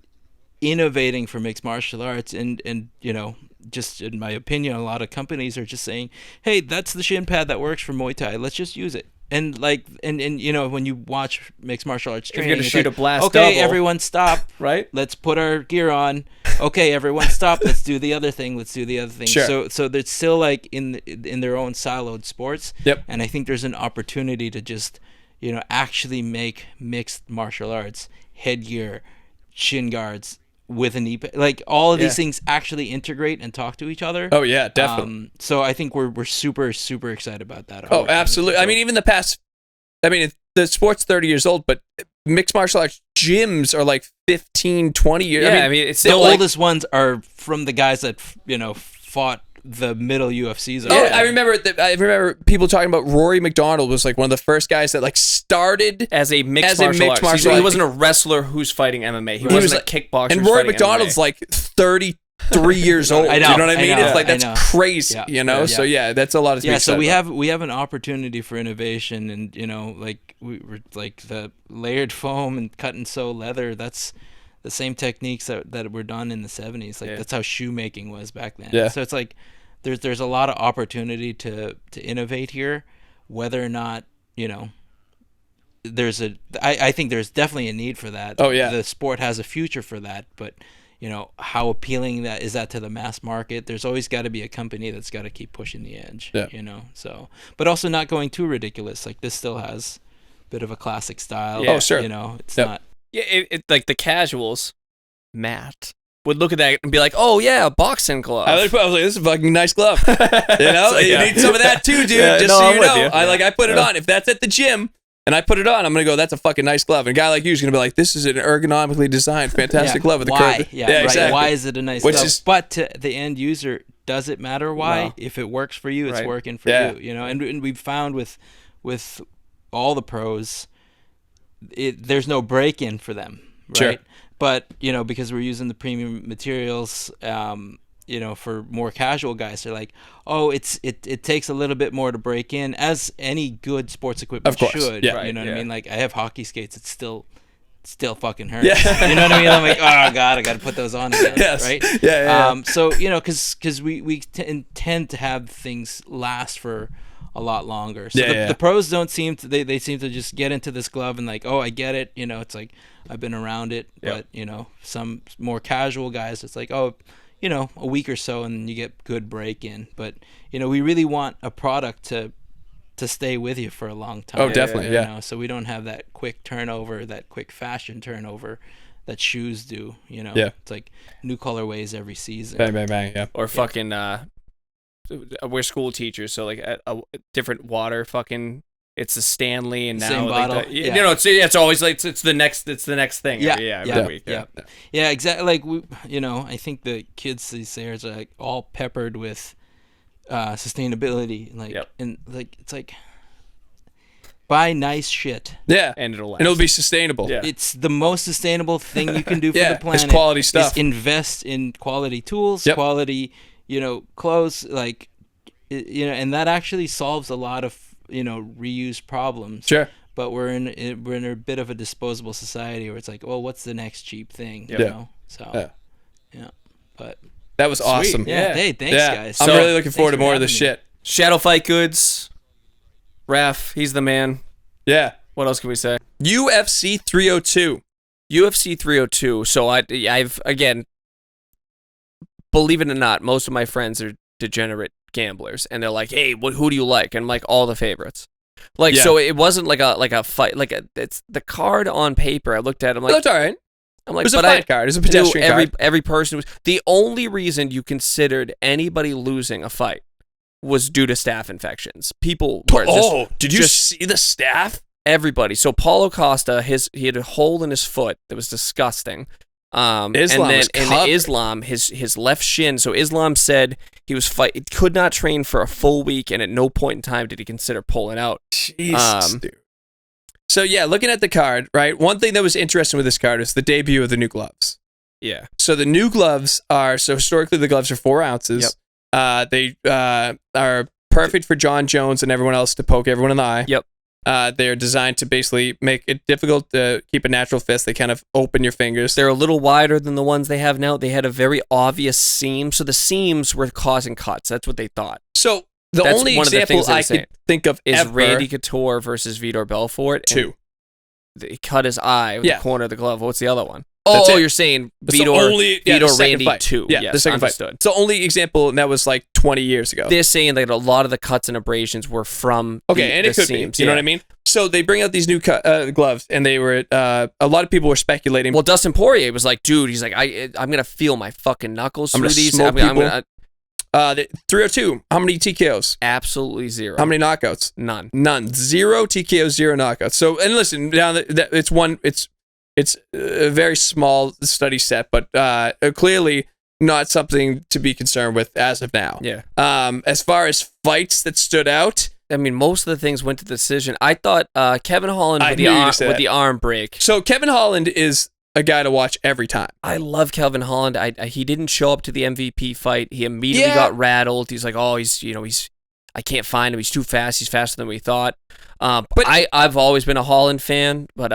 innovating for mixed martial arts, and you know, just in my opinion, a lot of companies are just saying, hey, that's the shin pad that works for Muay Thai. Let's just use it. And like, and you know, when you watch mixed martial arts training, you're gonna shoot a blast. Okay, double, everyone stop. Right. Let's put our gear on. Okay, everyone stop. Let's do the other thing. Let's do the other thing. Sure. So they're still like in their own siloed sports. Yep. And I think there's an opportunity to just, you know, actually make mixed martial arts headgear, shin guards with a knee pad. Like all of these things actually integrate and talk to each other. Oh yeah, definitely. So I think we're super excited about that. Oh, absolutely. I mean, even the sport's 30 years old, but mixed martial arts gyms are like 15, 20 years. Yeah, I mean it's the still oldest ones are from the guys that, you know, fought the middle UFCs. Oh, I remember people talking about Rory McDonald was like one of the first guys that like started as a mixed martial arts. He wasn't a wrestler who's fighting MMA. He wasn't a kickboxer. And Rory McDonald's like 33 years old. I know, you know what I mean? It's like that's crazy. Yeah. You know. So that's a lot of. Yeah. So we have an opportunity for innovation, and you know, like we're like the layered foam and cut and sew leather. That's the same techniques that were done in the 70s. Like that's how shoemaking was back then. Yeah. So it's like there's a lot of opportunity to innovate here, whether or not, you know, I think there's definitely a need for that. Oh yeah. The sport has a future for that, but you know, how appealing that is to the mass market? There's always got to be a company that's got to keep pushing the edge. Yeah. You know, so but also not going too ridiculous. Like this still has a bit of a classic style. Yeah. Oh sure. You know, it's not. Yeah, it like the casuals, Matt would look at that and be like, "Oh yeah, a boxing glove." I was like, "This is a fucking nice glove." You know, like, you need some of that too, dude. Yeah, just no, so I'm you with know, you. I put it on. If that's at the gym and I put it on, I'm gonna go, "That's a fucking nice glove." And a guy like you is gonna be like, "This is an ergonomically designed, fantastic glove with the curve." Yeah, right. Exactly. Why is it a nice glove? But to the end user, does it matter why? No. If it works for you, it's working for you. You know, and we've found with all the pros, there's no break-in for them. Right. Sure. But, you know, because we're using the premium materials, you know, for more casual guys, they're like, oh, it takes a little bit more to break in, as any good sports equipment should. Yeah. You know what I mean? Like, I have hockey skates. It still fucking hurts. Yeah. You know what I mean? I'm like, oh, God, I got to put those on again. Yes. Right? Yeah. So, you know, because we tend to have things last for a lot longer. So the pros don't seem to, they seem to just get into this glove and like, oh, I get it. You know, it's like, I've been around it. But, you know, some more casual guys, it's like, oh, you know, a week or so and you get good break in. But, you know, we really want a product to to stay with you for a long time. Oh, definitely, you yeah. know? So we don't have that quick turnover, that quick fashion turnover that shoes do. You know, Yeah. It's like new colorways every season. Bang, bang, bang. Yeah. Or fucking we're school teachers, so like a different water fucking. It's the Stanley, and now Same like bottle. you know, it's always like it's the next thing. Yeah, every week. Yeah, exactly. Like I think the kids these days are like all peppered with sustainability, like, and like it's like buy nice shit. Yeah, and it'll last. And it'll be sustainable. Yeah. It's the most sustainable thing you can do for the planet. It's quality stuff. Is invest in quality tools, quality, clothes, like, and that actually solves a lot of reuse problems. Sure. But we're in a bit of a disposable society where it's like, well, what's the next cheap thing? You know? So yeah. But that was awesome. Yeah. Hey, thanks guys. I'm really looking forward to more of this shit. Shadow Fight Goods. Raf, he's the man. Yeah. What else can we say? UFC 302. UFC 302. So I've again, believe it or not, most of my friends are degenerate gamblers, and they're like, "Hey, who do you like?" And I'm like, all the favorites. Like, so it wasn't like a fight. Like it's the card on paper. I looked at it. I'm like, it looked all right. I'm like, it was a fight card. It was a pedestrian card. Every person was. The only reason you considered anybody losing a fight was due to staph infections. People were did you see the staph? Everybody. So Paulo Costa, he had a hole in his foot that was disgusting. Islam and then was covered. in Islam, his left shin. So Islam said he could not train for a full week, and at no point in time did he consider pulling out. Jesus, dude. So yeah, looking at the card, right? One thing that was interesting with this card is the debut of the new gloves. Yeah. So the new gloves historically the gloves are 4 ounces. Yep. They are perfect for John Jones and everyone else to poke everyone in the eye. Yep. They're designed to basically make it difficult to keep a natural fist. They kind of open your fingers. They're a little wider than the ones they have now. They had a very obvious seam, so the seams were causing cuts. That's what they thought. So that's only example I could think of is ever Randy Couture versus Vitor Belfort. 2. He cut his eye with the corner of the glove. What's the other one? That's you're saying Vitor Randy 2. Yeah, the second understood. fight. It's the only example, and that was like 20 years ago. They're saying that a lot of the cuts and abrasions were from and it could seams. Be. You know what I mean? So they bring out these new gloves, and they were a lot of people were speculating. Well, Dustin Poirier was like, dude, he's like, I'm gonna feel my fucking knuckles through these. I'm gonna 302. How many TKOs? Absolutely 0. How many knockouts? None. 0 TKOs, 0 knockouts. So, and listen, now it's a very small study set, but clearly not something to be concerned with as of now. Yeah. As far as fights that stood out, I mean, most of the things went to decision. I thought Kevin Holland with the arm break. So Kevin Holland is a guy to watch every time. I love Kevin Holland. He didn't show up to the MVP fight. He immediately got rattled. He's like, oh, I can't find him. He's too fast. He's faster than we thought. But I've always been a Holland fan. But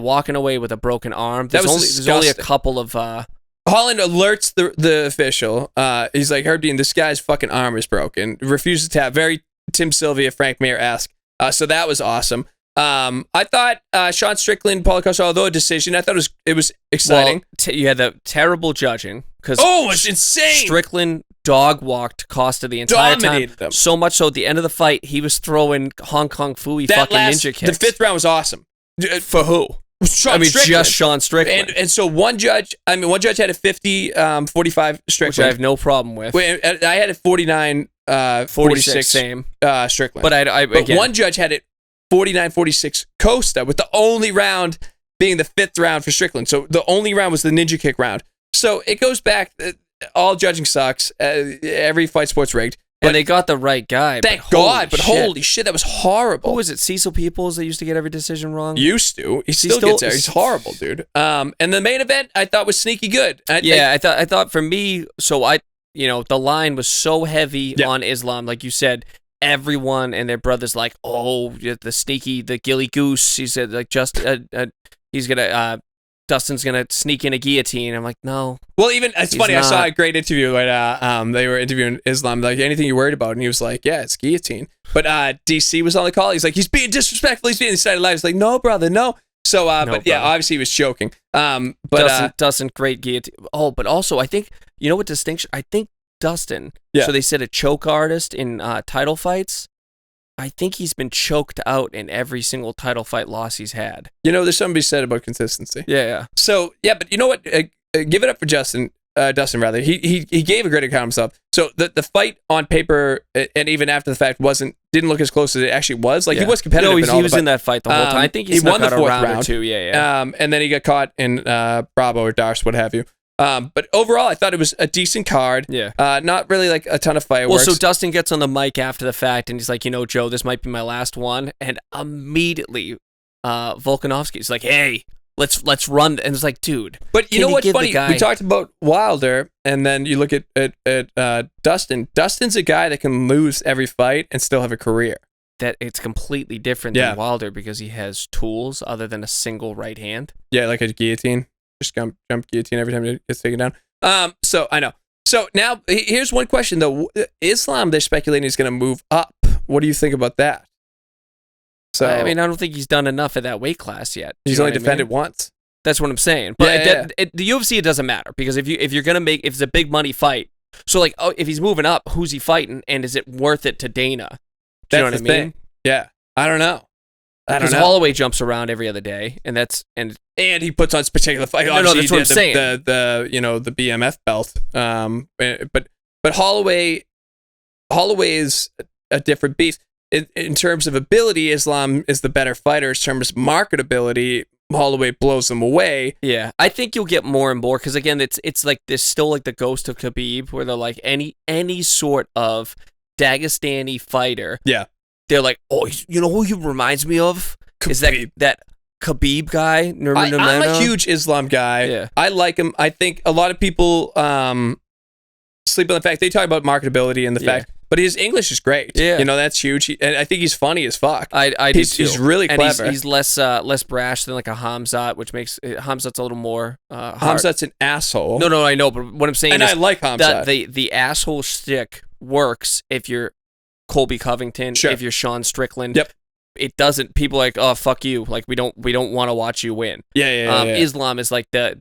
walking away with a broken arm. There's only a couple of. Holland alerts the official. He's like, Herb Dean, this guy's fucking arm is broken. Refuses to tap. Very Tim Sylvia, Frank Mir-esque. So that was awesome. I thought Sean Strickland, Paulo Costa, although a decision, I thought it was exciting. Well, you had the terrible judging because it's insane. Strickland dog walked Costa the entire Dominated time. Them. So much so at the end of the fight, he was throwing Hong Kong Fooey fucking ninja kicks. The 5th round was awesome. For who? Strickland. Just Sean Strickland. And so one judge had a 50-45 Strickland. Which I have no problem with. I had a 49-46 same. Strickland. But one judge had it 49-46 Costa, with the only round being the 5th round for Strickland. So the only round was the ninja kick round. So it goes back, all judging sucks. Every fight sport's rigged. And they got the right guy. Thank God, but holy shit, that was horrible. Who was it? Cecil Peoples that used to get every decision wrong? Used to. He still gets there. He's horrible, dude. And the main event I thought was sneaky good. I thought for me, so the line was so heavy on Islam, like you said. Everyone and their brothers like, the Gilly Goose. He said like Dustin's gonna sneak in a guillotine. I'm like, no. Well, even it's funny. Not. I saw a great interview when they were interviewing Islam. Like, anything you worried about, and he was like, yeah, it's guillotine. But DC was on the call. He's like, he's being disrespectful. He's being inside alive. He's like, no, brother, no. So, obviously he was joking. Dustin, great guillotine. Oh, but also I think what distinction? I think Dustin. Yeah. So they said a choke artist in title fights. I think he's been choked out in every single title fight loss he's had. There's something to be said about consistency. Yeah. So, yeah, but you know what? Give it up for Dustin, rather. He gave a great account of himself. So the fight on paper and even after the fact didn't look as close as it actually was. Like, he was competitive. No, in all he was in that fight the whole time. I think he won the fourth round or two. Yeah. And then he got caught in Bravo or Darce, what have you. But overall, I thought it was a decent card. Yeah. Not really like a ton of fireworks. Well, so Dustin gets on the mic after the fact, and he's like, Joe, this might be my last one. And immediately, Volkanovski's like, hey, let's run. And it's like, dude. But you know what's funny? We talked about Wilder, and then you look at Dustin. Dustin's a guy that can lose every fight and still have a career. That it's completely different than Wilder because he has tools other than a single right hand. Yeah, like a guillotine. Just jump guillotine every time it gets taken down. So I know. So now here's one question though. Islam, they're speculating is going to move up. What do you think about that? So I mean, I don't think he's done enough at that weight class yet. He's only defended once. That's what I'm saying. But the UFC, it doesn't matter because if you're gonna if it's a big money fight, so like if he's moving up, who's he fighting, and is it worth it to Dana? Do you know what I mean? Thing. Yeah, I don't know. Because Holloway jumps around every other day, and he puts on particular fight. No, that's what I'm saying. The BMF belt. But Holloway is a different beast. In terms of ability, Islam is the better fighter. In terms of marketability, Holloway blows them away. Yeah, I think you'll get more and more because again, it's like there's still like the ghost of Khabib, where they're like any sort of Dagestani fighter. Yeah. They're like, oh, you know who he reminds me of? Khabib. Is that Khabib guy? I'm a huge Islam guy. Yeah. I like him. I think a lot of people sleep on the fact they talk about marketability and the fact, but his English is great. Yeah, that's huge. And I think he's funny as fuck. I do too. He's really clever. And he's less brash than like a Hamzat, which makes Hamzat's a little more. Hamzat's an asshole. No, I know, but what I'm saying is, I like Hamzat. The asshole shtick works if you're Colby Covington, if you're Sean Strickland. Yep. It doesn't. People are like, oh, fuck you. Like we don't want to watch you win. Yeah. Islam is like the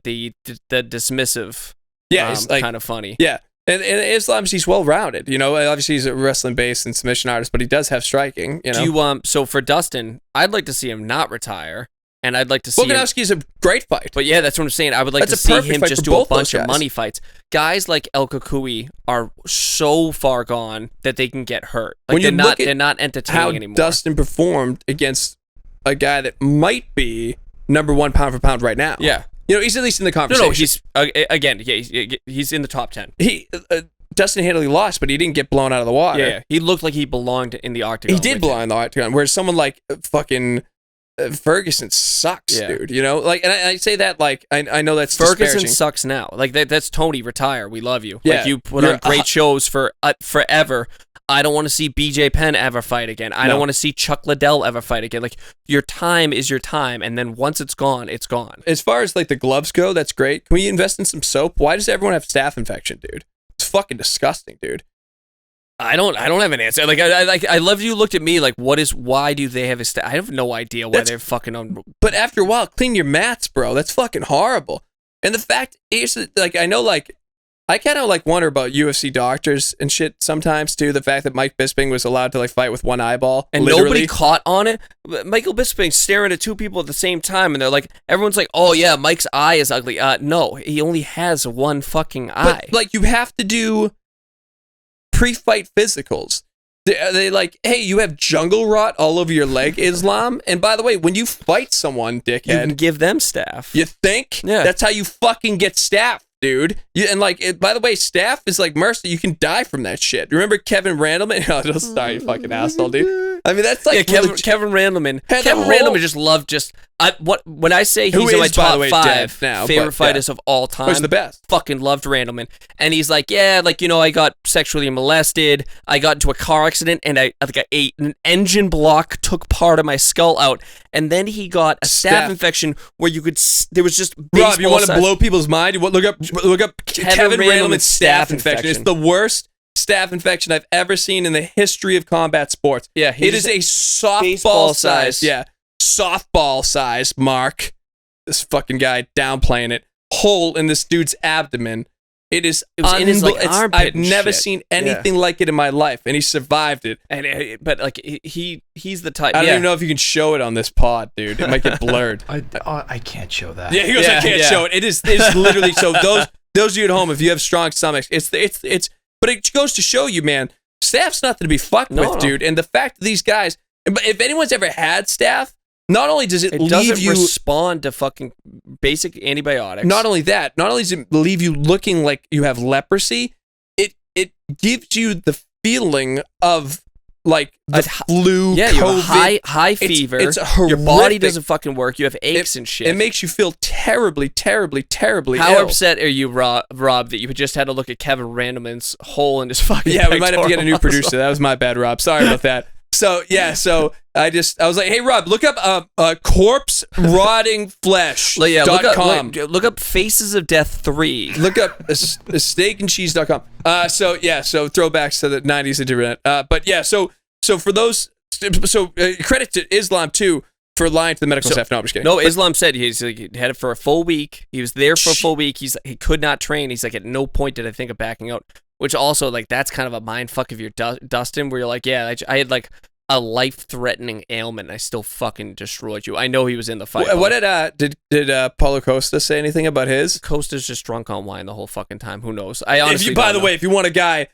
dismissive. Yeah, it's like, kind of funny. Yeah. And Islam, he's well-rounded. Obviously he's a wrestling-based and submission artist, but he does have striking. Do you so for Dustin, I'd like to see him not retire, and I'd like to see Volkanovski's a great fight. But yeah, that's what I'm saying. I would like to see him just do a bunch of money fights. Guys like El Kakui are so far gone that they can get hurt. Like they're not entertaining anymore. How Dustin performed against a guy that might be number one pound for pound right now. Yeah. He's at least in the conversation. No, he's he's in the top 10. Dustin handily lost, but he didn't get blown out of the water. Yeah, he looked like he belonged in the octagon. He did belong in the octagon, whereas someone like fucking Ferguson sucks, dude. And I say that like I know that's Ferguson sucks now. Like that's Tony, retire. We love you. Yeah, like you put on great shows for forever. I don't want to see BJ Penn ever fight again. I don't want to see Chuck Liddell ever fight again. Like, your time is your time, and then once it's gone, it's gone. As far as like the gloves go, that's great. Can we invest in some soap? Why does everyone have staph infection, dude? It's fucking disgusting, dude. I don't have an answer. Like I love you looked at me like, why do they have a staph? I have no idea why they're fucking on. But after a while, clean your mats, bro. That's fucking horrible. And the fact is, like, I know, like, I kind of like wonder about UFC doctors and shit sometimes too. The fact that Mike Bisping was allowed to like fight with one eyeball and nobody caught on it. Michael Bisping staring at two people at the same time, and they're like, everyone's like, "Oh yeah, Mike's eye is ugly." No, he only has one fucking eye. But, like, you have to do pre-fight physicals. They like, hey, you have jungle rot all over your leg, Islam. And by the way, when you fight someone, dickhead, you can give them staph. You think? Yeah. That's how you fucking get staph, dude. And like, by the way, staph is like MRSA. You can die from that shit. Remember Kevin Randleman? Oh, don't start, you fucking asshole, dude. I mean, that's like Kevin Randleman. Kevin Randleman just loved when I say he's in my top 5 now, favorite fighters of all time. He's the best. Fucking loved Randleman, and he's like, yeah, like, I got sexually molested. I got into a car accident, and an engine block took part of my skull out, and then he got a staph infection where there was just Rob, you want to blow people's mind? You want look up Kevin Randleman's staph infection. It's the worst staph infection I've ever seen in the history of combat sports. Yeah, it is a softball size. Yeah, softball size. Mark, this fucking guy downplaying it. Hole in this dude's abdomen. It is It was in his like armpit. I've never seen anything like it in my life, and he survived it. And but like he's the type. I don't even know if you can show it on this pod, dude. It might get blurred. I can't show that. Yeah, he goes, I can't show it. It's literally so those of you at home, if you have strong stomachs, it's but it goes to show you, man, staff's nothing to be fucked with, dude. And the fact that these guys, if anyone's ever had staph, not only does it leave you respond to fucking basic antibiotics. Not only does it leave you looking like you have leprosy, it gives you the feeling of like the flu, yeah, COVID. You have high fever. It's horrific. Your body doesn't fucking work. You have aches and shit. It makes you feel terribly, terribly, terribly How ill. upset are you, Rob, that you just had to look at Kevin Randleman's hole in his fucking Yeah, we might have to get a new producer. That was my bad, Rob. Sorry about that. So I was like, hey Rob, look up corpse rotting flesh. Look up Faces of Death 3. Look up steakandcheese.com. So throwbacks to the 90s internet. But yeah, so for those, credit to Islam too for lying to the medical staff. No, I'm just kidding. No, Islam said he had it for a full week. He was there for a full week. He could not train. He's like, at no point did I think of backing out. Which also, like, that's kind of a mind fuck if you're Dustin, where you're like, yeah, I had like a life-threatening ailment, and I still fucking destroyed you. I know he was in the fight. What did Paulo Costa say anything about his? Costa's just drunk on wine the whole fucking time. Who knows? I honestly. By the way, if you want a guy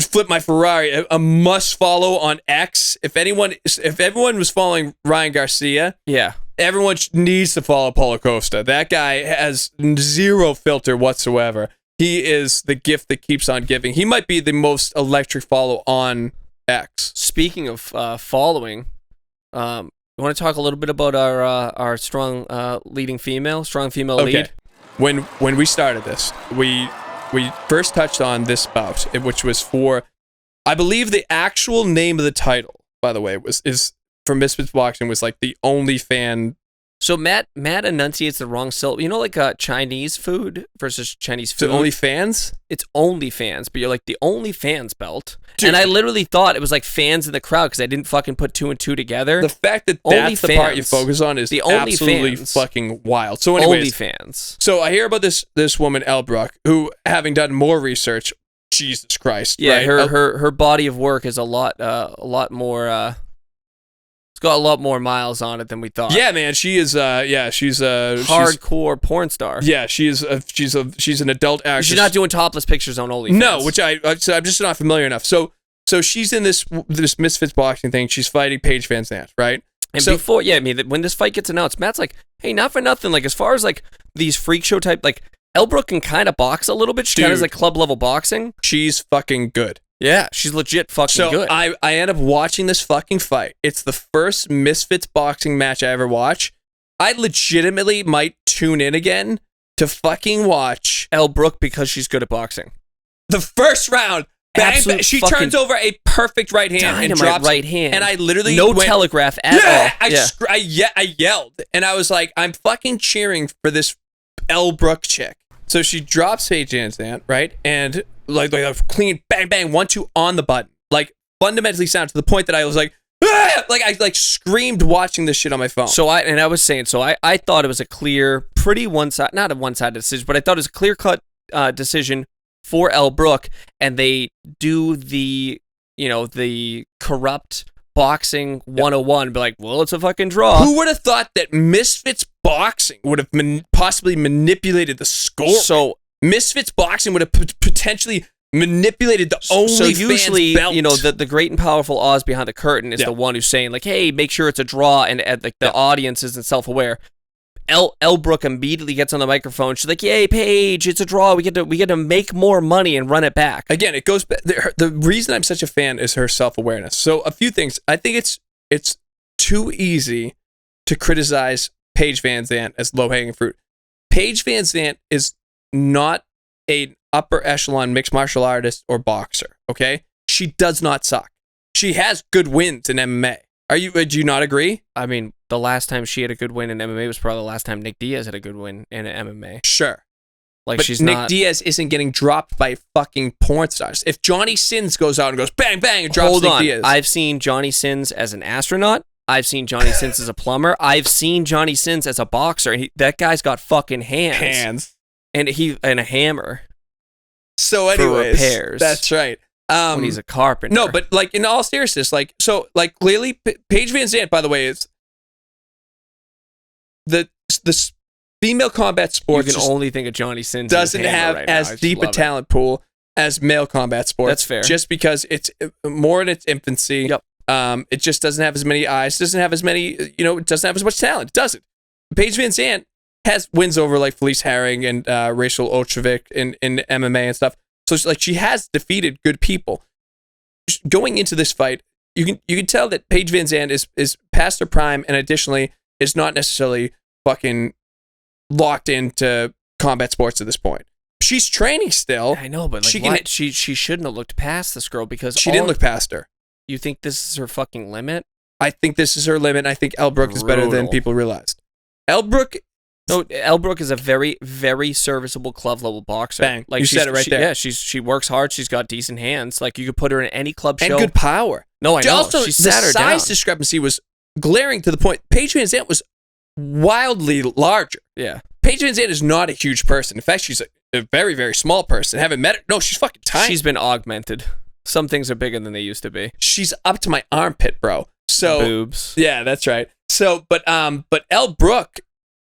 flip my Ferrari, a must follow on X. If everyone was following Ryan Garcia, yeah, everyone needs to follow Paulo Costa. That guy has zero filter whatsoever. He is the gift that keeps on giving. He might be the most electric follow on X. Speaking of following, you want to talk a little bit about our strong female lead? When we started this, we first touched on this bout, which was for, I believe the actual name of the title, by the way, is for Misfits Boxing, was like the only fan. So Matt enunciates the wrong syllable. You know, like Chinese food versus Chinese food. So OnlyFans? It's OnlyFans, but you're like the OnlyFans belt. Dude. And I literally thought it was like fans in the crowd because I didn't fucking put two and two together. The fact that that's the part you focus on is absolutely fucking wild. So anyways, OnlyFans. So I hear about this woman, Elle Brook, who, having done more research, Jesus Christ. Yeah, right? her body of work is a lot more... got a lot more miles on it than we thought. Yeah, man, she's hardcore porn star. Yeah, she's an adult actress. She's not doing topless pictures on OnlyFans. No, which I'm just not familiar enough. So she's in this Misfits Boxing thing. She's fighting Paige Van Zandt, right? And when this fight gets announced, Matt's like, hey, not for nothing. Like, as far as like these freak show type, like Elle Brook can kind of box a little bit. She kind of is like club level boxing. She's fucking good. Yeah, she's legit fucking good. So I end up watching this fucking fight. It's the first Misfits Boxing match I ever watch. I legitimately might tune in again to fucking watch Elle Brook because she's good at boxing. The first round, bang, bang, she turns over a perfect right hand and drops right hand. And I literally telegraph at all. I yelled, and I was like, I'm fucking cheering for this Elle Brook chick. So she drops Paige Van Zandt, right? And like a clean bang bang 1-2 on the button, like fundamentally sound, to the point that I was like, ah! Like I screamed watching this shit on my phone. I was saying, I thought it was a clear, pretty not a one-sided decision, but I thought it was a clear-cut decision for Elle Brook, and they do the corrupt boxing 101, be like, well, it's a fucking draw. Who would have thought that Misfits Boxing would have possibly manipulated the score? So Misfits Boxing would have potentially manipulated the only So usually, belt. The great and powerful Oz behind the curtain is the one who's saying, like, hey, make sure it's a draw, and like the audience isn't self-aware. Elle Brook immediately gets on the microphone. She's like, yay, Paige, it's a draw. We get to make more money and run it back. Again, it goes back. The reason I'm such a fan is her self-awareness. So a few things. I think it's too easy to criticize Paige Van Zandt as low-hanging fruit. Paige Van Zandt is not an upper echelon mixed martial artist or boxer, okay? She does not suck. She has good wins in MMA. Do you not agree? I mean, the last time she had a good win in MMA was probably the last time Nick Diaz had a good win in MMA. Sure. Like, but Nick Diaz isn't getting dropped by fucking porn stars. If Johnny Sins goes out and goes bang, bang, and drops Nick Diaz. I've seen Johnny Sins as an astronaut. I've seen Johnny Sins as a plumber. I've seen Johnny Sins as a boxer. And that guy's got fucking hands. And a hammer. So anyways, repairs. That's right. When he's a carpenter. No, but like in all seriousness, like clearly Paige Van Zandt, by the way, is the female combat sports. You can only think of Johnny Sins. Doesn't have right as deep a talent pool as male combat sports. That's fair. Just because it's more in its infancy. Yep. It just doesn't have as many eyes. Doesn't have as many. It doesn't have as much talent. It doesn't. Paige Van Zandt has wins over like Felice Herring and Rachel Ochovic in MMA and stuff. So she has defeated good people. Going into this fight, you can tell that Paige Van Zandt is past her prime, and additionally is not necessarily fucking locked into combat sports at this point. She's training still. I know, but like she shouldn't have looked past this girl because she didn't look past her. You think this is her fucking limit? I think this is her limit. I think Elle Brooke is better than people realized. Elle Brooke is a very, very serviceable club level boxer. Bang. Like you said it right there. Yeah, she works hard. She's got decent hands. Like you could put her in any club show. And good power. No, I know. Also, she sat her down. The size discrepancy was glaring to the point. Paige Van Zandt was wildly larger. Yeah. Paige Van Zandt is not a huge person. In fact, she's a very, very small person. Haven't met her. No, she's fucking tiny. She's been augmented. Some things are bigger than they used to be. She's up to my armpit, bro. So boobs. Yeah, that's right. So, but Elle Brooke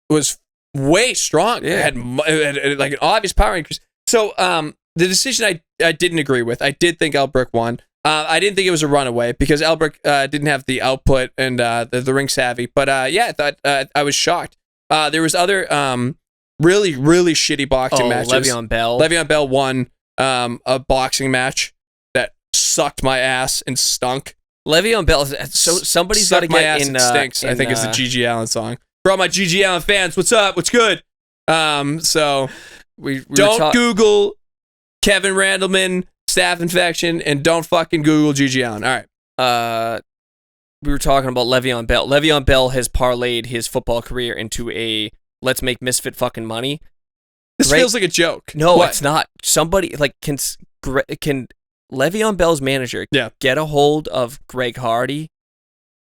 was way strong. Yeah. Had like an obvious power increase. So, the decision I didn't agree with. I did think Elle Brooke won. I didn't think it was a runaway because Elle Brooke didn't have the output and the ring savvy. But yeah, I thought I was shocked. There was other really, really shitty boxing matches. Le'Veon Bell. Le'Veon Bell won a boxing match that sucked my ass and stunk. Le'Veon Bell. So somebody's got to my get ass in. It stinks. I think it's the G.G. Allen song. For all my G.G. Allen fans, what's up? What's good? So we don't Google Kevin Randleman staph infection and don't fucking Google G.G. Allen. All right. We were talking about Le'Veon Bell. Le'Veon Bell has parlayed his football career into a let's make misfit fucking money. This feels like a joke. No, it's not. Somebody like can Le'Veon Bell's manager get a hold of Greg Hardy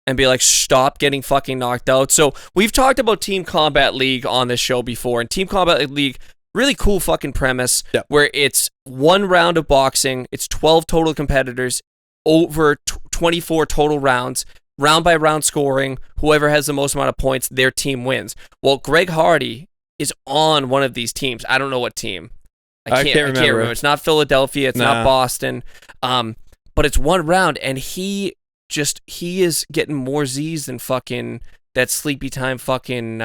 and be like, stop getting fucking knocked out. So we've talked about Team Combat League on this show before, and Team Combat League, really cool fucking premise where it's one round of boxing, it's 12 total competitors over 24 total rounds, round by round scoring. Whoever has the most amount of points, their team wins. Well, Greg Hardy is on one of these teams. I don't know what team. I can't remember. It's not Philadelphia. It's not Boston. But it's one round, and he is getting more Z's than fucking that Sleepy Time fucking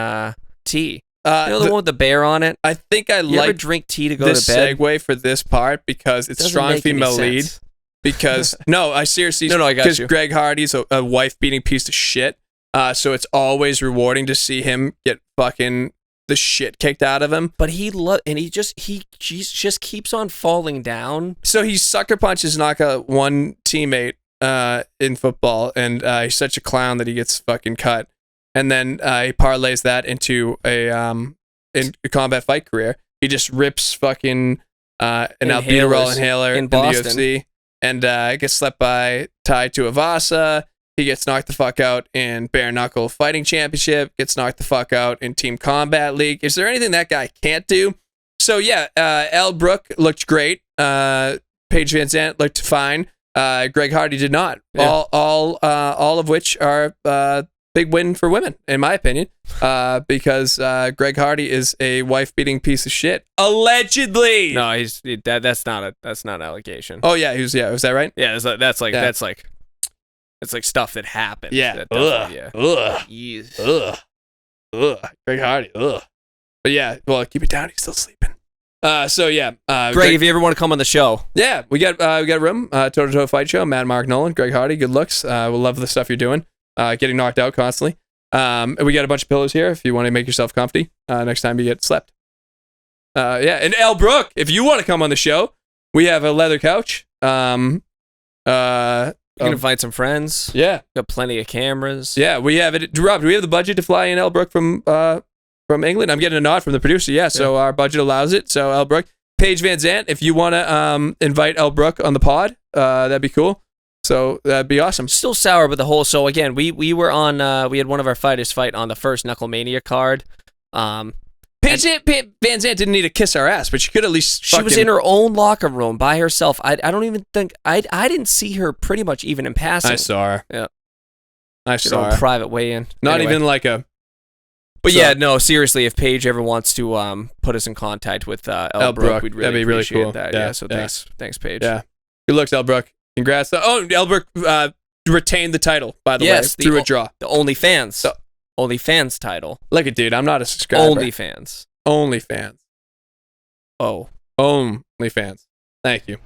tea. The one with the bear on it. I think I like ever drink tea to go to bed. Segue for this part because it's strong female lead. Because I seriously I got you. Because Greg Hardy's a wife beating piece of shit. So it's always rewarding to see him get fucking the shit kicked out of him. But he just keeps on falling down. So he sucker punches knockout one teammate in football, and he's such a clown that he gets fucking cut. And then he parlays that into a combat fight career. He just rips fucking an albuterol inhaler in the UFC, and gets slept by Tai Tuivasa. He gets knocked the fuck out in Bare Knuckle Fighting Championship, gets knocked the fuck out in Team Combat League. Is there anything that guy can't do? So yeah, Elle Brooke looked great. Paige Van Zandt looked fine. Greg Hardy did not. Yeah. All of which are big win for women, in my opinion, because Greg Hardy is a wife-beating piece of shit. Allegedly. No, that's not an allegation. Oh yeah, was that right? Yeah, that's like stuff that happened. Yeah. Greg Hardy. Ugh. But yeah, well, keep it down. He's still sleeping. So yeah. Greg, if you ever want to come on the show. Yeah, we got a room. Toe-to-toe fight show. Mad Mark Nolan, Greg Hardy. Good looks. We'll love the stuff you're doing. Getting knocked out constantly. And we got a bunch of pillows here if you want to make yourself comfy next time you get slept. Yeah, and Elle Brooke, if you want to come on the show, we have a leather couch. You can invite some friends. Yeah. Got plenty of cameras. Yeah, we have it. Rob, do we have the budget to fly in Elle Brooke from England? I'm getting a nod from the producer. Yeah, so our budget allows it. So Elle Brooke. Paige Van Zandt, if you want to invite Elle Brooke on the pod, that'd be cool. So that'd be awesome. Still sour, but so again, we were on, we had one of our fighters fight on the first Knuckle Mania card. Paige Van Zandt didn't need to kiss our ass, but she could at least. She was in her own locker room by herself. I don't even think I didn't see her pretty much even in passing. I saw her. Yeah, I saw her. Private weigh-in. Not even like a. But yeah, no, seriously, if Paige ever wants to put us in contact with Elle Brooke, we'd really appreciate cool. that. So thanks, Paige. Yeah, good looks, Elle Brooke. Congrats. Oh, Elle Brooke retained the title, by the way, through a draw. The OnlyFans title. Look at dude, I'm not a subscriber. OnlyFans. OnlyFans. Oh. OnlyFans. Thank you.